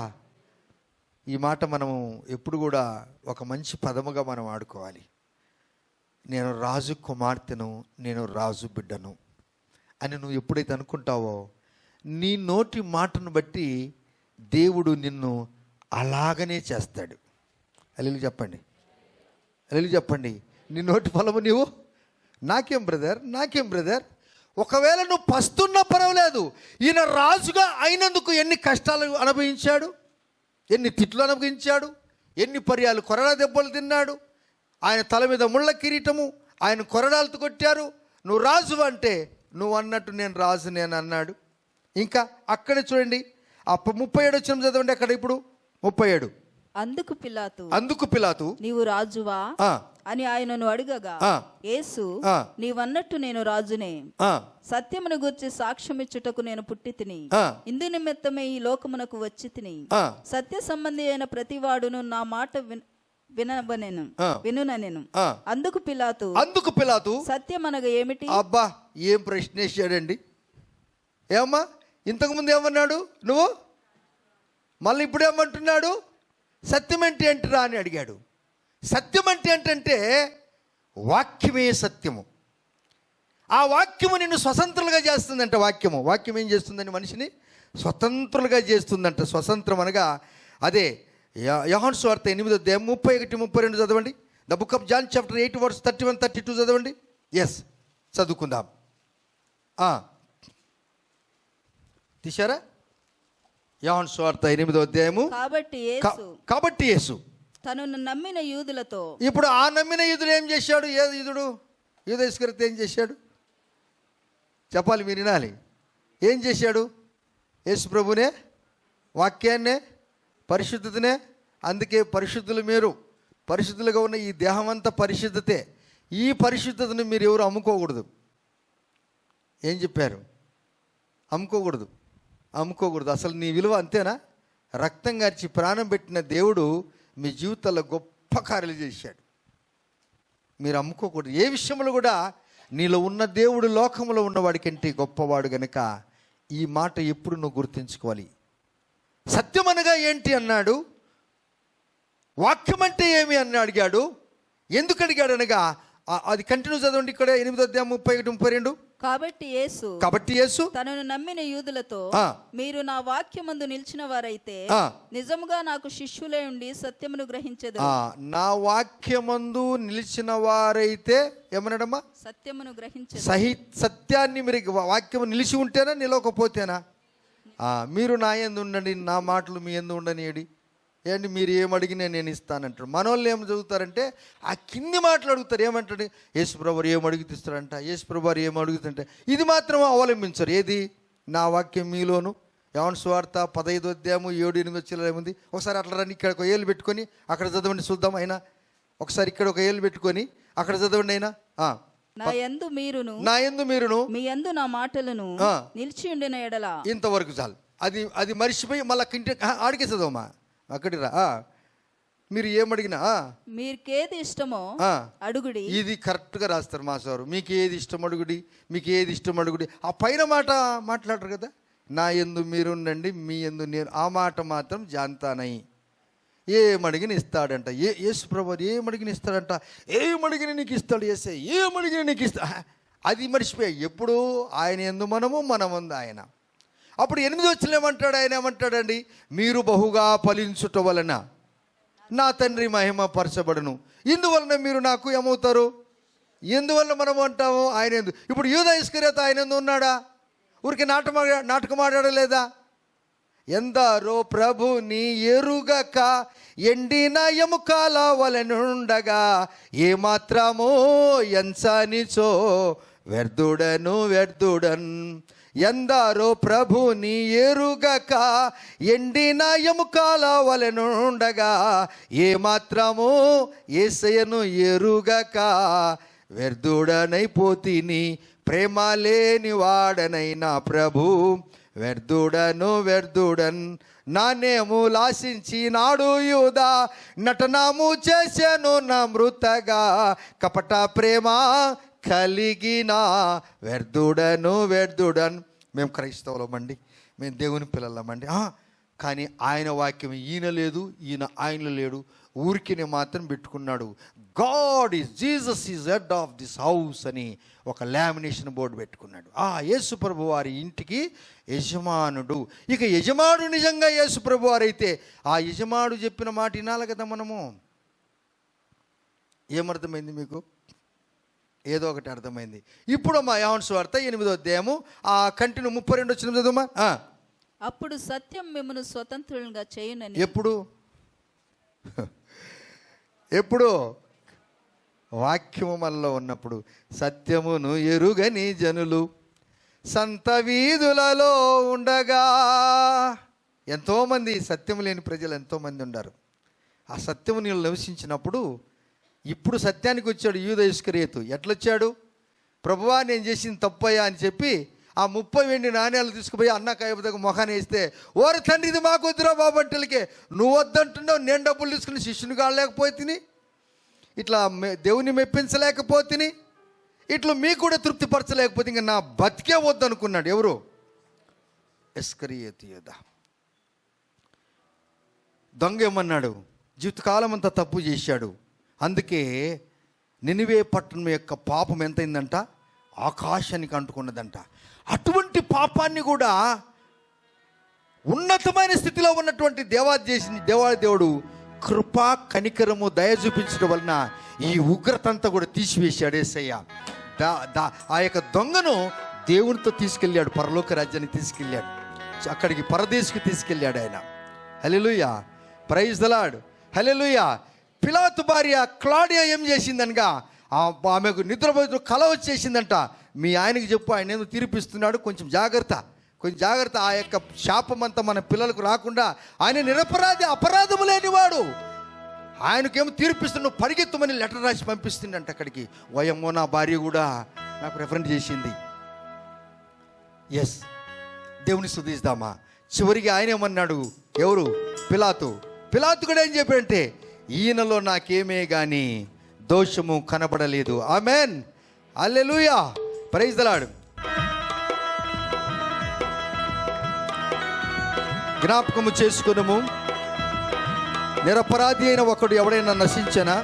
ఈ మాట మనము ఎప్పుడు కూడా ఒక మంచి పదముగా మనం ఆడుకోవాలి. నేను రాజు కుమార్తెను, నేను రాజు బిడ్డను అని నువ్వు ఎప్పుడైతే అనుకుంటావో, నీ నోటి మాటను బట్టి దేవుడు నిన్ను అలాగనే చేస్తాడు. హల్లెలూయా చెప్పండి, హల్లెలూయా చెప్పండి. నీ నోటి ఫలము నీవు నాకేం బ్రదర్. ఒకవేళ నువ్వు పస్తున్నా పర్వాలేదు, ఈయన రాజుగా అయినందుకు ఎన్ని కష్టాలు అనుభవించాడు, ఎన్ని తిట్లు అనుభవించాడు, ఎన్ని పర్యాలు కొరడా దెబ్బలు తిన్నాడు. ఆయన తల మీద ముళ్ళ కిరీటము, ఆయన కొరడాలతో కొట్టారు. నువ్వు రాజు అంటే నువ్వు అన్నట్టు నేను రాజు నేను అన్నాడు. ఇంకా అక్కడే చూడండి, 37 వచ్చిన చదవండి. అక్కడ ఇప్పుడు 37. అందుకు పిలాతు నీవు రాజువా అని ఆయనను అడగగా, యేసు నీవన్నట్టు నేను రాజునే, సత్యమును గూర్చి సాక్ష్యమిచ్చుటకు నేను పుట్టి తిని, ఇందు నిమిత్తమే ఈ లోకమునకు వచ్చి తిని, సత్య సంబంధి అయిన ప్రతివాడును నా మాట వినుననెను. అందుకు పిలాతు సత్యమనగా ఏమిటి? అబ్బా, ఏం ప్రశ్న వేసాడండి. ఏమమ్మా, ఇంతకుముందు ఏమన్నాడు నువ్వు, మళ్ళీ ఇప్పుడు ఏమంటున్నాడు? సత్యం అంటే ఏంటిరా అని అడిగాడు. సత్యం అంటే ఏంటంటే వాక్యమే సత్యము. ఆ వాక్యము నిన్ను స్వతంత్రులుగా చేస్తుందంట. వాక్యం ఏం చేస్తుందని మనిషిని స్వతంత్రులుగా చేస్తుందంట. స్వతంత్రం అనగా అదే. యోహాను సువార్త 8:31-32 చదవండి. The book of John chapter 8 verse 31-32 చదవండి. ఎస్, చదువుకుందాం. తీశారా? యోహాను సువార్త 8వ అధ్యాయము. కాబట్టి యేసు తనను నమ్మిన యూదులతో. ఇప్పుడు ఆ నమ్మిన యూదులు ఏం చేశాడు? యూదా ఇస్కరియోతు ఏం చేశాడు చెప్పాలి, మీరు వినాలి. ఏం చేశాడు? యేసు ప్రభునే, వాక్యాన్నే, పరిశుద్ధతనే. అందుకే పరిశుద్ధులు మీరు, పరిశుద్ధులుగా ఉన్న ఈ దేహం అంతా పరిశుద్ధతే. ఈ పరిశుద్ధతను మీరు ఎవరు అమ్ముకోకూడదు. ఏం చెప్పారు? అమ్ముకోకూడదు. అసలు నీ విలువ అంతేనా? రక్తం గార్చి ప్రాణం పెట్టిన దేవుడు మీ జీవితాల్లో గొప్ప కార్యాలు చేశాడు. మీరు అమ్ముకోకూడదు. ఏ విషయంలో కూడా నీలో ఉన్న దేవుడు లోకంలో ఉన్నవాడి కంటే గొప్పవాడు గనుక ఈ మాట ఎప్పుడు నువ్వు గుర్తుంచుకోవాలి. సత్యం అనగా ఏంటి అన్నాడు, వాక్యం అంటే ఏమి అని అడిగాడు. ఎందుకు అడిగాడు అనగా అది కంటిన్యూ చదవండి. ఇక్కడ 8:31-32. కాబట్టి యేసు తనను నమ్మిన యూదులతో, మీరు నా వాక్యమందు నిలిచిన వారైతే నిజముగా నాకు శిష్యులై ఉండి సత్యమును గ్రహించెదరు. నా వాక్యమందు నిలిచిన వారైతే ఏమన్నాడమ్మా? సత్యమును గ్రహించెదరు. సత్యాన్ని మీరు వాక్యము నిలిచి ఉంటేనా, నిలవకపోతేనా? మీరు నా యందు ఉండండి, నా మాటలు మీ యందు ఉండనియడి. ఏంటి, మీరు ఏమడిగినా నేను ఇస్తానంటాడు. మనోళ్ళు ఏం చదువుతారంటే ఆ కింది మాటలు అడుగుతారు. ఏమంటాడు? యేసుప్రభు ఏం అడుగుతిస్తారంట, యేసుప్రభు ఏం అడుగుతుంటే ఇది మాత్రం అవలంబించరు. ఏది? నా వాక్యం మీలోను. యోహాను సువార్త 15:7-8 ఉంది. ఒకసారి అట్లా రండి, ఇక్కడ ఒక ఏళ్ళు పెట్టుకొని అక్కడ చదవండి చూద్దాం. అయినా ఒకసారి ఇక్కడ ఒక ఏళ్ళు పెట్టుకొని అక్కడ చదవండి. అయినా నా యందు మీరును మీ యందు నా మాటలను నిలిచి ఉండిన ఎడల. ఇంతవరకు చాలు. అది మర్చిపోయి మళ్ళీ ఆడికే చదవమా. అక్కడికి రా. మీరు ఏమడిగినా మీకేది ఇష్టమో అడుగుడి. ఇది కరెక్ట్గా రాస్తారు మా సారు. మీకు ఏది ఇష్టం అడుగుడి, మీకు ఏది ఇష్టం అడుగుడి. ఆ పైన మాట మాట్లాడరు కదా, నా యందు మీరుండండి మీ యందు నేను. ఆ మాట మాత్రం జాంతానై. ఏమడిగిన ఇస్తాడంట. యేసుప్రభు ఏమడిగిన ఇస్తాడంట. ఏమడిగిన నీకు ఇస్తాడు యేసే, ఏమడిగిన నీకు ఇస్తా. అది మర్చిపోయాయి. ఎప్పుడు ఆయన యందు మనము, మనమందు ఆయన. అప్పుడు 8 ఏమంటాడు? ఆయన ఏమంటాడండి? మీరు బహుగా ఫలించుట వలన నా తండ్రి మహిమ పరచబడును. ఇందువలన మీరు నాకు ఏమవుతారు? ఎందువల్ల మనం అంటాము ఆయన ఎందు. ఇప్పుడు యూదా ఇస్కరియోతు ఆయన ఎందు ఉన్నాడా? ఊరికి నాటకం ఆడలేదా? ఎందరో ప్రభు నీ ఎరుగక ఎండిన ఎముకల వలెనుండగా ఏమాత్రమో ఎంచనిచో వ్యర్థుడన్. ఎందరో ప్రభు నీ ఎరుగక ఎండిన ఎముకల వలెనుండగా ఏమాత్రమో యేసయ్యను ఎరుగక వ్యర్థుడనైపోతిని. ప్రేమ లేని వాడనైనా ప్రభు వ్యర్థుడన్. నాణ్యములాశించి నాడు యూదా నటనము చేశాను నా మృతగా. కపట ప్రేమ కలిగిన వ్యర్థుడన్. మేము క్రైస్తవులమండి, మేము దేవుని పిల్లలమండి. కానీ ఆయన వాక్యం ఈయన లేదు, ఈయన ఆయనలో లేడు. ఊరికినే మాత్రం పెట్టుకున్నాడు. God is Jesus is head of this house అని ఒక లామినేషన్ బోర్డు పెట్టుకున్నాడు. యేసుప్రభు వారి ఇంటికి యజమానుడు. ఇక యజమానుడు నిజంగా యేసుప్రభు వారైతే ఆ యజమానుడు చెప్పిన మాట వినాలి కదా మనము. ఏమర్థమైంది మీకు? ఏదో ఒకటి అర్థమైంది. ఇప్పుడు మా యోహాను సువార్త 8వ కంటిన్యూ 32 చదువుమా. అప్పుడు సత్యం మిమ్మల్ని స్వతంత్రులుగా చేయునని. ఎప్పుడు వాక్యము మనలో ఉన్నప్పుడు. సత్యమును ఎరుగని జనులు సంత వీధులలో ఉండగా. ఎంతోమంది సత్యము లేని ప్రజలు ఎంతోమంది ఉన్నారు. ఆ సత్యము నీళ్ళు నివసించినప్పుడు ఇప్పుడు సత్యానికి వచ్చాడు యూదా ఇస్కరియోతు. ఎట్లొచ్చాడు? ప్రభువా నేను చేసింది తప్పయ్యా అని చెప్పి ఆ 30 వెండి నాణ్యాలు తీసుకుపోయి అన్న కాయబద్దకు మొఖాన్ని వేస్తే, ఓరి తండ్రి ఇది మాకు వద్దురా బాబు అంటలకే, నువ్వు వద్దంటున్నావు, నేను డబ్బులు తీసుకుని శిష్యుని కాలేకపోతే తిని, ఇట్లా దేవుని మెప్పించలేకపోతే, ఇట్లా మీకు కూడా తృప్తిపరచలేకపోతే ఇంకా నా బతికే వద్దనుకున్నాడు. ఎవరు? ఇస్కరియోతు యూదా. దొంగ ఏమన్నాడు? జీవితకాలం అంతా తప్పు చేశాడు. అందుకే నినివే పట్టణం యొక్క పాపం ఎంతైందంట? ఆకాశానికి అంటుకున్నదంట. అటువంటి పాపాన్ని కూడా ఉన్నతమైన స్థితిలో ఉన్నటువంటి దేవాది దేవుడు కృపా కనికరము దయ చూపించడం వలన ఈ ఉగ్రతంతా కూడా తీసివేశాడు యేసయ్య. ఆ యొక్క దొంగను దేవునితో తీసుకెళ్ళాడు, పరలోక రాజ్యానికి తీసుకెళ్ళాడు, అక్కడికి పరదేశికి తీసుకెళ్ళాడు ఆయన. హల్లెలూయా, ప్రైజ్ ద లార్డ్, హల్లెలూయా. పిలాతు భార్య క్లాడియా ఏం చేసిందనగా ఆమెకు నిద్రపోతూ కల వచ్చేసిందంట. మీ ఆయనకి చెప్పు, ఆయన ఏదో తీర్పిస్తున్నాడు, కొంచెం జాగ్రత్త. ఆ యొక్క శాపం అంతా మన పిల్లలకు రాకుండా. ఆయన నిరపరాధి, అపరాధము లేనివాడు. ఆయనకేమో తీర్పిస్తున్నాడు, పరిగెత్తమని లెటర్ రాసి పంపిస్తుందంట అక్కడికి. వయమ్మో నా భార్య కూడా నాకు రెఫరెంట్ చేసింది. ఎస్, దేవుని స్తుతిద్దామా. చివరికి ఆయన ఏమన్నాడు? ఎవరు? పిలాతు కూడా ఏం చెప్పాడంటే, ఈయనలో నాకేమే కానీ దోషము కనబడలేదు. Amen, hallelujah, praise the Lord. జ్ఞాపకము చేసుకున్నాము, నిరపరాధి అయిన ఒకడు ఎవడైనా నశించనా?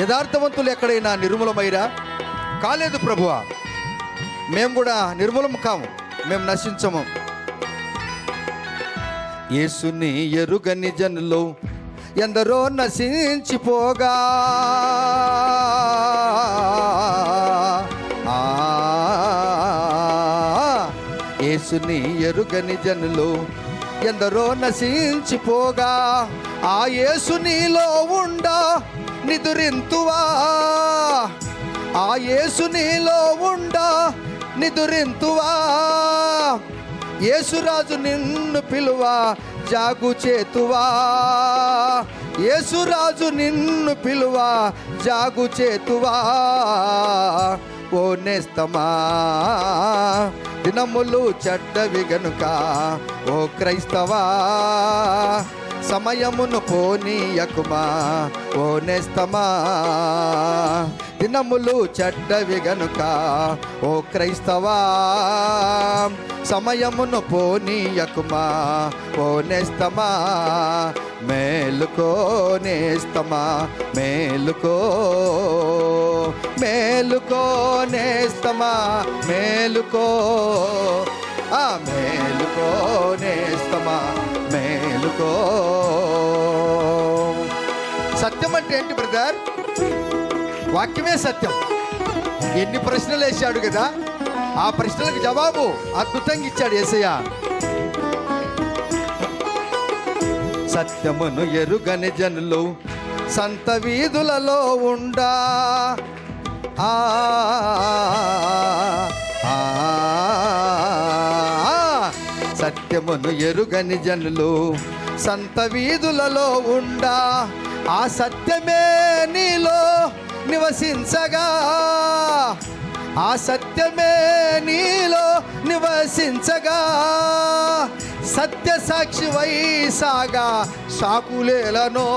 యథార్థవంతులు ఎక్కడైనా నిర్మూలమైరా? కాలేదు ప్రభువా. మేము కూడా నిర్మూలం కాము, మేము నశించము. యేసుని ఎరుగని జనులు ఎందరో నశించిపోగా, యేసుని ఎరుగని జనులు ఎందరో నశించిపోగా, ఆ యేసు నీలో ఉండా నిదురింతువా, ఆ యేసు నీలో ఉండా నిదురింతువా. యేసురాజు నిన్ను పిలువా జాగు చేతువా, యేసురాజు నిన్ను పిలువా జాగు చేతువా. ఓ నేస్తమా దినములు చెడ్డవి గనుక, ఓ క్రైస్తవా సమయమును పోనీయకుమా. ఓ నేస్తమా దినములు చెడ్డవి గనుక, ఓ క్రైస్తవా సమయమును పోనీయకుమా. ఓ నేస్తమా మేలుకో నేస్తమా, మేలుకో మేలుకో నేస్తమా, మేలుకో మేలుకో నేస్తమా, మేలుకో. సత్యం అంటే ఏంటి బ్రదర్? వాక్యమే సత్యం. ఎన్ని ప్రశ్నలు వేశాడు కదా, ఆ ప్రశ్నలకు జవాబు అద్భుతంగా ఇచ్చాడు యేసయ్య. సత్యమును ఎరుగని జనులు సంత వీధులలో ఉండా, సత్యమును ఎరుగని జనులు సంత వీధులలో ఉండా, ఆ సత్యమే నీలో నివసించగా, ఆ సత్యమే నీలో నివసించగా. సత్య సాక్షి వైసాగా సాకులేలను,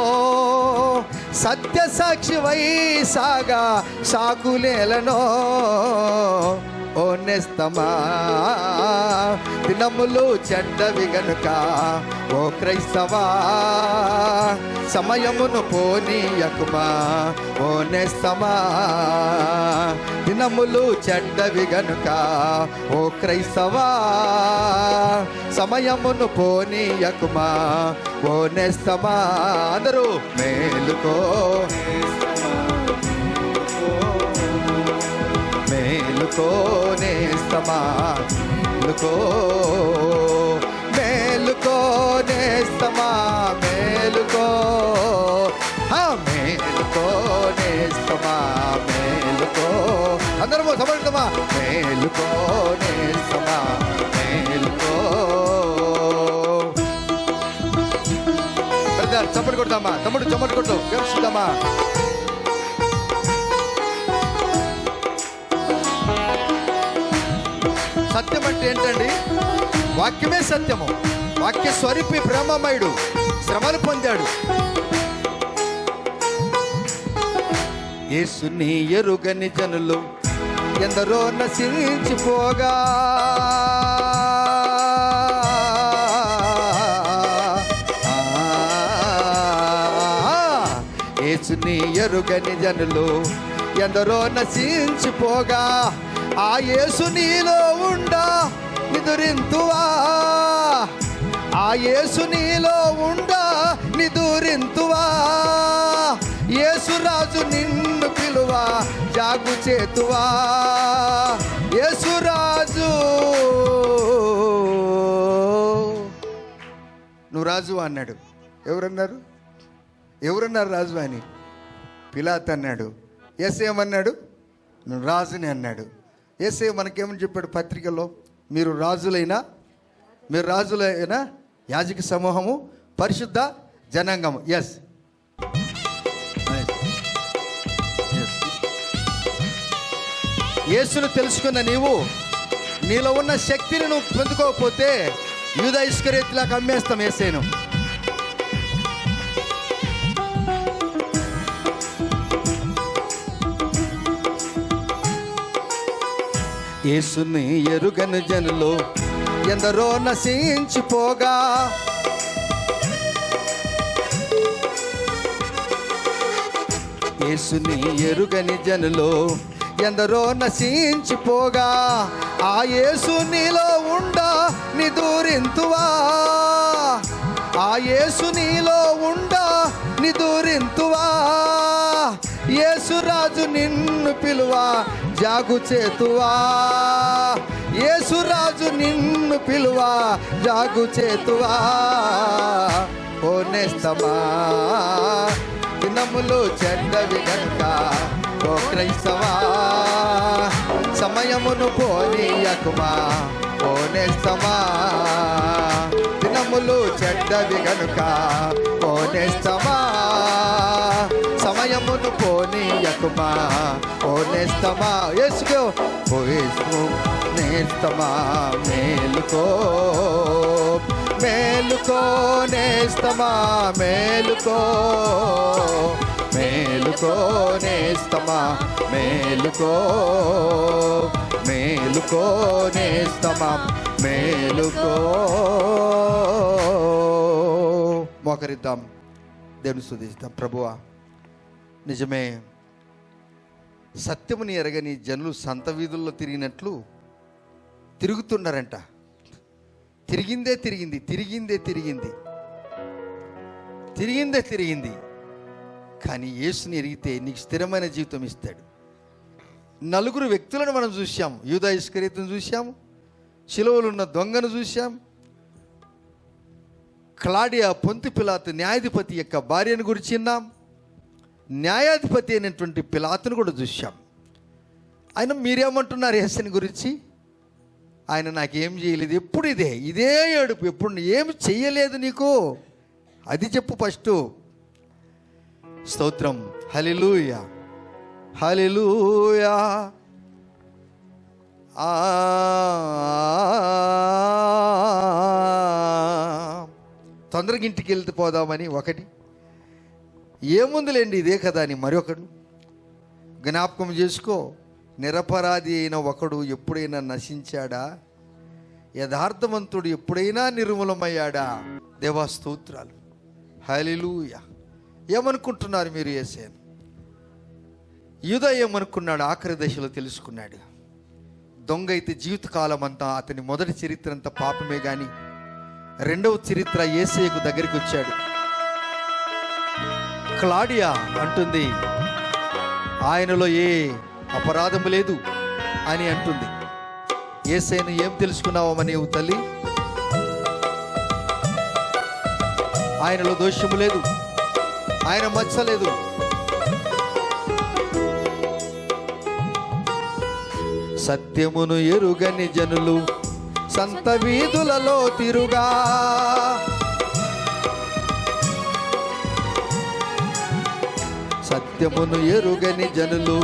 సత్య సాక్షి వైసాగా సాకులేలను. ఓ నేస్తమా దినములు చెడ్డవి గనుక, ఓ క్రైస్తవా సమయమును పోనీయకుమా. ఓ నేస్తమా దినములు చెడ్డవి గనుక, ఓ క్రైస్తవా సమయమును పోనీయకుమా. ఓ నేస్తమా అందరూ మేలుకో మేలుకో నేస్తమా, మేలుకో మేలుకో నేస్తమా, మేలుకో మేలుకో నేస్తమా, మేలుకో. అందరము సమర్థమా మేలుకో నేస్తమా, మేలుకో. బ్రదర్ చప్పటి కొడతామా, తమ్ముడు చప్పటి కొట్టు, గెలుస్తుందామా. సత్యం అంటే ఏంటండి? వాక్యమే సత్యము. వాక్య స్వరూపి ప్రేమమయుడు శ్రమలు పొందాడు. యేసుని ఎరుగని జనులు ఎందరో నశించిపోగా, యేసుని ఎరుగని జనులు ఎందరో నశించిపోగా, ఆ యేసు నీలో ఉండా నిదురింతువా, ఆ యేసు నీలో ఉండా నిదురింతువా. యేసురాజు నిన్ను పిలువా జాగు చేతువా, యేసురాజు నువ్వు రాజు అన్నాడు. ఎవరన్నారు? ఎవరన్నారు రాజు అని? పిలాతు అన్నాడు. యేసయ్య ఏమన్నాడు? నువ్వు రాజుని అన్నాడు. యేసయ్య మనకేమని చెప్పాడు పత్రికలో? మీరు రాజులైనా యాజక సమూహము, పరిశుద్ధ జనాంగము. ఎస్, యేసును తెలుసుకున్న నీవు నీలో ఉన్న శక్తిని నువ్వు పొందుకోకపోతే యూదా ఇస్కరియోతులాగా అమ్మేస్తాం యేసయ్యను. యేసుని ఎరుగని జనులు ఎందరో నశించిపోగా, యేసుని ఎరుగని జనులు ఎందరో నశించిపోగా, ఆ యేసు నీలో ఉండా నిదురింతువా, ఆ యేసు నీలో ఉండా నిదురింతువా. యేసురాజు నిన్ను పిలువా జాగు చేతువా, యేసురాజు నిన్ను పిలువా జాగు చేతువా. ఓ నేస్తమా దినములు చెడ్డవి గనుక, ఓ క్రైస్తవా సమయమును పోనీయకుమా. ఓ నేస్తమా దినములు చెడ్డవి గనుక, ఓ నేస్తమా సమయమును పోనీయకుమా. ఓ నేస్తమా యేసుకో, ఓ యేసు నేస్తమా మేలుకో, మేలుకో నేస్తమా మేలుకో, మేలుకో నేస్తమా మేలుకో, మేలుకో నేస్తమా మేలుకో. మోకరిద్దాం, దేవుని స్తుతిద్దాం. ప్రభువా, నిజమే, సత్యముని ఎరగని జనులు సంత వీధుల్లో తిరిగినట్లు తిరుగుతున్నారంట. తిరిగిందే తిరిగింది, తిరిగిందే తిరిగింది, తిరిగిందే తిరిగింది. కానీ యేసుని ఎరిగితే నీకు స్థిరమైన జీవితం ఇస్తాడు. నలుగురు వ్యక్తులను మనం చూసాం. యూదా ఇస్కరియోతును చూసాము, శిలువలో ఉన్న దొంగను చూసాం, క్లాడియా పొంతి పిలాతు న్యాయాధిపతి యొక్క భార్యను గురించి విన్నాం, న్యాయాధిపతి అయినటువంటి పిలాతును కూడా చూసాం. ఆయన మీరేమంటున్నారు యేసుని గురించి? ఆయన నాకేం చేయలేదు, ఎప్పుడు ఇదే ఇదే ఏడుపు, ఎప్పుడు ఏమి చెయ్యలేదు నీకు, అది చెప్పు ఫస్ట్. స్తోత్రం, హల్లెలూయా హల్లెలూయా. తొందరగా ఇంటికి వెళ్తే పోదామని ఒకటి, ఏముందులేండి ఇదే కదా అని మరొకడు. జ్ఞాపకం చేసుకో, నిరపరాధి అయిన ఒకడు ఎప్పుడైనా నశించాడా? యథార్థవంతుడు ఎప్పుడైనా నిర్మూలమయ్యాడా? దేవా స్తోత్రాలు, హల్లెలూయా. ఏమనుకుంటున్నారు మీరు యేసేను? యూదా ఏమనుకున్నాడు? ఆఖరి దశలో తెలుసుకున్నాడు. దొంగ అయితే జీవితకాలం అంతా అతని మొదటి చరిత్ర అంతా పాపమే, కానీ రెండవ చరిత్ర యేసయ్యకు దగ్గరికి వచ్చాడు. క్లాడియా అంటుంది ఆయనలో ఏ అపరాధము లేదు అని అంటుంది. యేసయ్యను ఏం తెలుసుకున్నావమ్మా నీవు తల్లి? ఆయనలో దోషము లేదు, ఆయన మచ్చలేదు. సత్యమును ఎరుగని జనులు సంత వీధులలో తిరుగా, సత్యమును ఎరుగని జనులు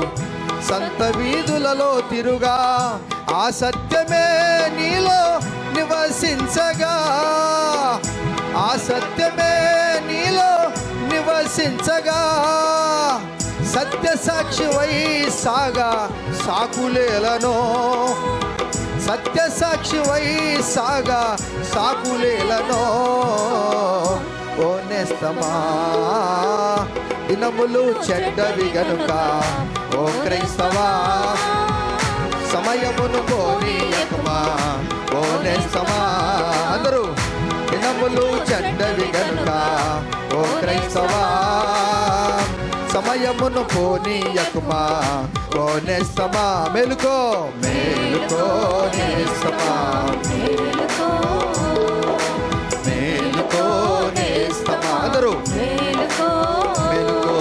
సంత వీధులలో తిరుగా, ఆ సత్యమే నీలో నివసించగా, ఆ సత్యమే నీలో నివసించగా, సత్య సాక్షి why saga సాకులేలను, Satya Sakshi why సాగా సాకులేలను. ఓ నేస్తమా దినములు చెడ్డవి గనుక, ఓ క్రైస్తవా సమయమును పోనీయకుమా. ఓ నేస్తమా, అందరూ దినములు చెడ్డవి గనుక, ఓ క్రైస్తవా సమయమును పోనీయకుమా. ఓ నేస్తమా మేలుకో, మేలుకో నేస్తమా మేలుకో, మేలుకో నేస్తమా, అందరూ మేలుకో, మేలుకో,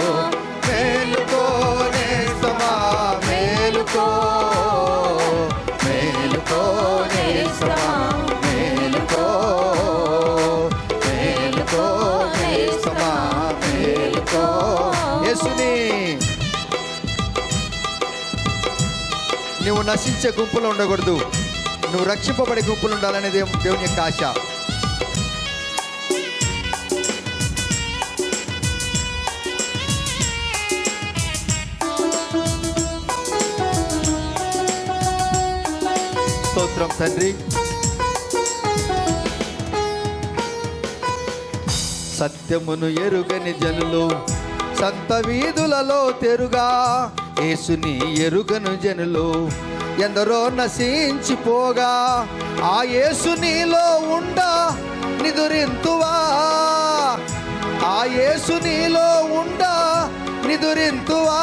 మేలుకో నేస్తమా మేలుకో, మేలుకో నేస్తమా మేలుకో, మేలుకో నేస్తమా మేలుకో. యేసుని నువ్వు నశించే గుంపులో ఉండకూడదు, నువ్వు రక్షింపబడే గుంపులు ఉండాలనేది దేవుని యొక్క ఆశ. స్తోత్రం తండ్రి. సత్యమును ఎరుగని జనులు సంత వీధులలో తెరుగా యేసుని ఎరుగను జనులు ఎందరో నశించిపోగా ఆ యేసు నీలో ఉండా నిదురింతువా, ఆ యేసు నీలో ఉండా నిదురింతువా.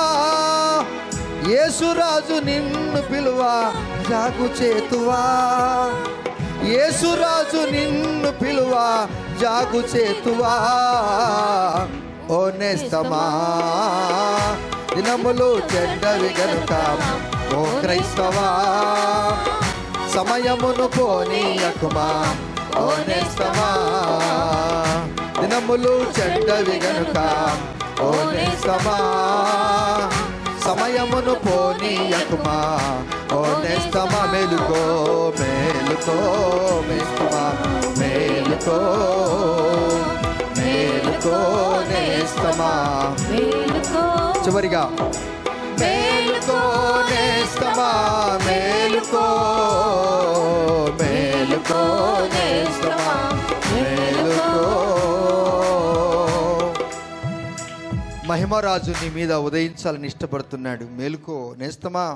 యేసురాజు నిన్ను పిలువా జాగు చేతువా, యేసురాజు నిన్ను పిలువా జాగు చేతువా. ఓ నేస్తమా దినములు చెడ్డవి గనుక ఓ క్రైస్తవా సమయమును పోనీయకుమా. ఓ నేస్తమా దినములు చెడ్డవి గనుక ఓ నేస్తమా సమయమును పోనీయకుమా. ఓ నేస్తమా మేలుకో మేలుకో మేస్తమా మేలుకో మేలుకో నేస్తమా. చివరిగా మేలుకో నేస్తమా మేలుకో మేలుకో నేస్తమా మేలుకో. మహిమరాజు నీ మీద ఉదయించాలని ఇష్టపడుతున్నాడు. మేలుకో నేస్తమా.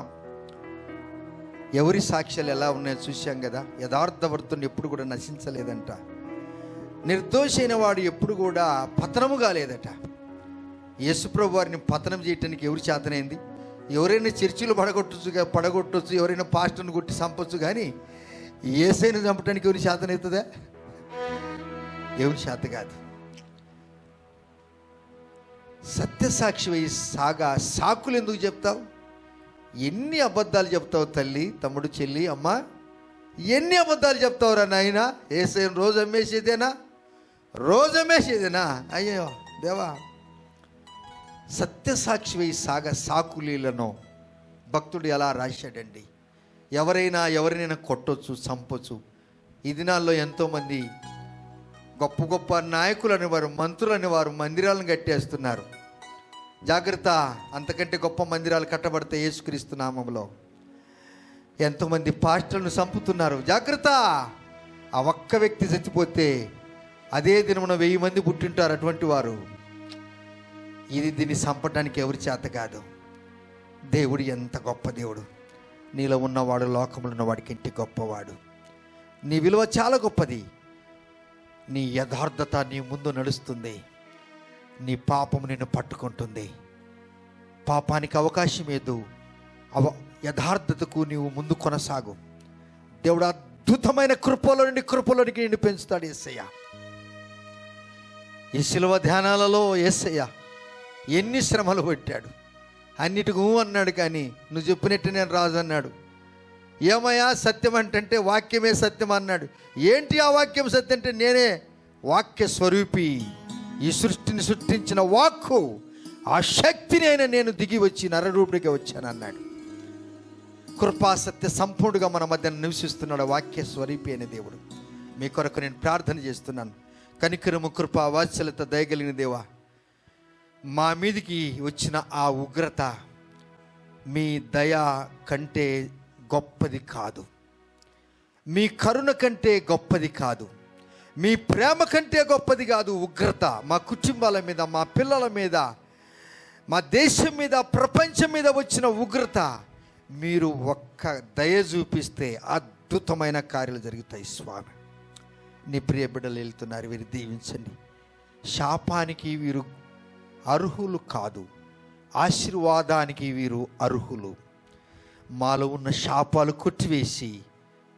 ఎవరి సాక్ష్యాలు ఎలా ఉన్నాయో చూశాం కదా. యథార్థవర్తుని ఎప్పుడు కూడా నశించలేదంట. నిర్దోషైన వాడు ఎప్పుడు కూడా పతనము కాలేదట. యేసుప్రభు వారిని పతనం చేయటానికి ఎవరి చేతనైంది? ఎవరైనా చర్చిలు పడగొట్టొచ్చు, ఎవరైనా పాస్టర్ని కొట్టి చంపొచ్చు, కానీ యేసైని చంపడానికి ఎవరి చేతనవుతుందా? ఎవరి చేత కాదు. సత్యసాక్షి సాకులు ఎందుకు చెప్తావు? ఎన్ని అబద్ధాలు చెప్తావు తల్లి, తమ్ముడు, చెల్లి, అమ్మ, ఎన్ని అబద్ధాలు చెప్తావురా నాయన? యేసయ్యను రోజు అమ్మేసేదేనా? రోజు అమ్మేసేదేనా? అయ్యో దేవా. సత్యసాక్షి సాకులీలను భక్తుడు ఎలా రాశాడండి. ఎవరినైనా కొట్టొచ్చు, చంపొచ్చు. ఈ దినాల్లో ఎంతోమంది గొప్ప గొప్ప నాయకులు అనేవారు, మంత్రులు అనేవారు మందిరాలను కట్టేస్తున్నారు. జాగ్రత్త, అంతకంటే గొప్ప మందిరాలు కట్టబడితే యేసుక్రీస్తు నామములో. ఎంతోమంది పాస్టర్లను చంపుతున్నారు. జాగ్రత్త. ఆ ఒక్క వ్యక్తి చచ్చిపోతే అదే దినమున 1000 మంది పుట్టింటారు అటువంటి వారు. దీన్ని చంపడానికి ఎవరి చేత కాదు. దేవుడు ఎంత గొప్ప దేవుడు. నీలో ఉన్నవాడు లోకములో ఉన్నవాడికి ఇంటి గొప్పవాడు. నీ విలువ చాలా గొప్పది. నీ యథార్థత నీ ముందు నడుస్తుంది. నీ పాపము నిన్ను పట్టుకుంటుంది. పాపానికి అవకాశం ఏదు. యథార్థతకు నీవు ముందు కొనసాగు. దేవుడు అద్భుతమైన కృపలోనికి నిన్ను పెంచుతాడు. యేసయ్య ఈ శిలువ ధ్యానాలలో యేసయ్య ఎన్ని శ్రమలు పెట్టాడు. అన్నిటికీ అన్నాడు, కానీ నువ్వు చెప్పినట్టు నేను రాజు అన్నాడు. ఏమయ్యా సత్యం అంటే వాక్యమే సత్యం అన్నాడు. ఏంటి ఆ వాక్యం సత్యం అంటే? నేనే వాక్య స్వరూపి, ఈ సృష్టిని సృష్టించిన వాక్కు, ఆ శక్తిని అయినా నేను దిగి వచ్చి నరరూపుడిగా వచ్చాను అన్నాడు. కృపా సత్య సంపూర్ణంగా మన మధ్య నివసిస్తున్నాడు వాక్య స్వరూపి అనే దేవుడు. మీ కొరకు నేను ప్రార్థన చేస్తున్నాను. కనికరము, కృప, వాత్సల్యత, దయగలిగిన దేవా, మా మీదికి వచ్చిన ఆ ఉగ్రత మీ దయ కంటే గొప్పది కాదు, మీ కరుణ కంటే గొప్పది కాదు, మీ ప్రేమ కంటే గొప్పది కాదు. ఉగ్రత మా కుటుంబాల మీద, మా పిల్లల మీద, మా దేశం మీద, ప్రపంచం మీద వచ్చిన ఉగ్రత మీరు ఒక్క దయ చూపిస్తే అద్భుతమైన కార్యాలు జరుగుతాయి. స్వామి, నీ ప్రియ బిడ్డలు వెళ్తున్నారు, వీరు దీవించండి. శాపానికి వీరు అర్హులు కాదు, ఆశీర్వాదానికి వీరు అర్హులు. మాలో ఉన్న శాపాలు కొట్టివేసి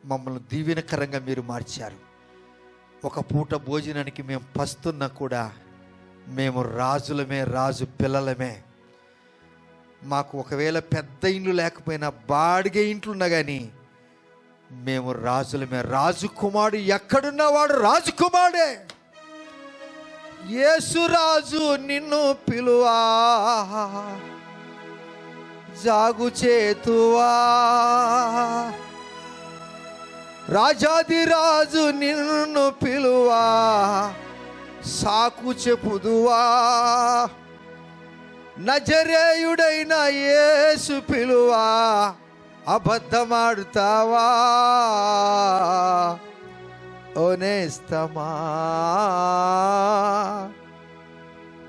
మమ్మల్ని దీవెనకరంగా మీరు మార్చారు. ఒక పూట భోజనానికి మేము పస్తున్నా కూడా మేము రాజులమే, రాజు పిల్లలమే. మాకు ఒకవేళ పెద్ద ఇండ్లు లేకపోయినా బాడిగే ఇంట్లున్నా కానీ మేము రాజులమే. రాజకుమారుడు ఎక్కడున్నవాడు రాజకుమారుడే. యేసురాజు నిన్ను పిలువా జాగు చేతువా, రాజాదిరాజు నిన్ను పిలువా సాకు చెప్పుదువా, నజరేయుడైన యేసు పిలువా అబద్ధమాడుతావా. ఓ నేస్తమా,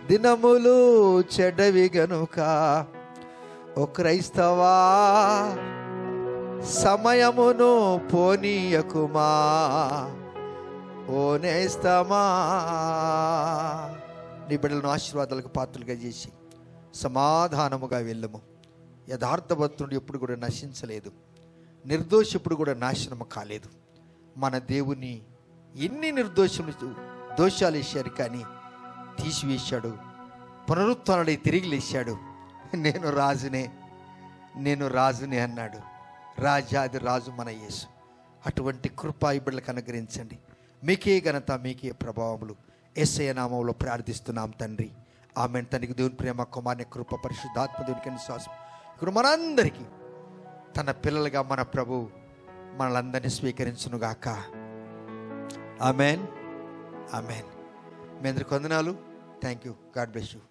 దినములు చెడ్డవి గనుక ఓ క్రైస్తవా సమయమును పోనీయకుమా, ఓ నేస్తమా. నీ బిడ్డలను ఆశీర్వాదాలకు పాత్రలుగా చేసి సమాధానముగా వెళ్ళము. యథార్థవంతుడు ఎప్పుడు కూడా నశించలేదు, నిర్దోషి ఎప్పుడు కూడా నాశనము కాలేదు. మన దేవుని ఎన్ని దోషాలు వేశారు కానీ తీసివేశాడు, పునరుత్థానుడై తిరిగి లేచాడు. నేను రాజునే అన్నాడు. రాజాది రాజు మన యేసు. అటువంటి కృప ఈ బిడ్డలకు అనుగ్రహించండి. మీకే ఘనత, మీకే ప్రభావములు యేసయ్య నామములో ప్రార్థిస్తున్నాం తండ్రి. ఆమేన్. తండ్రికి దేవుని ప్రేమ, కుమారుని కృప, పరిశుద్ధాత్మ దేవునికి విశ్వాసం ఇప్పుడు మనందరికీ తన పిల్లలుగా మన ప్రభు మనలందరినీ స్వీకరించునుగాక. ఆమేన్, ఆమేన్. మీ అందరికి వందనాలు. Thank you. God bless you.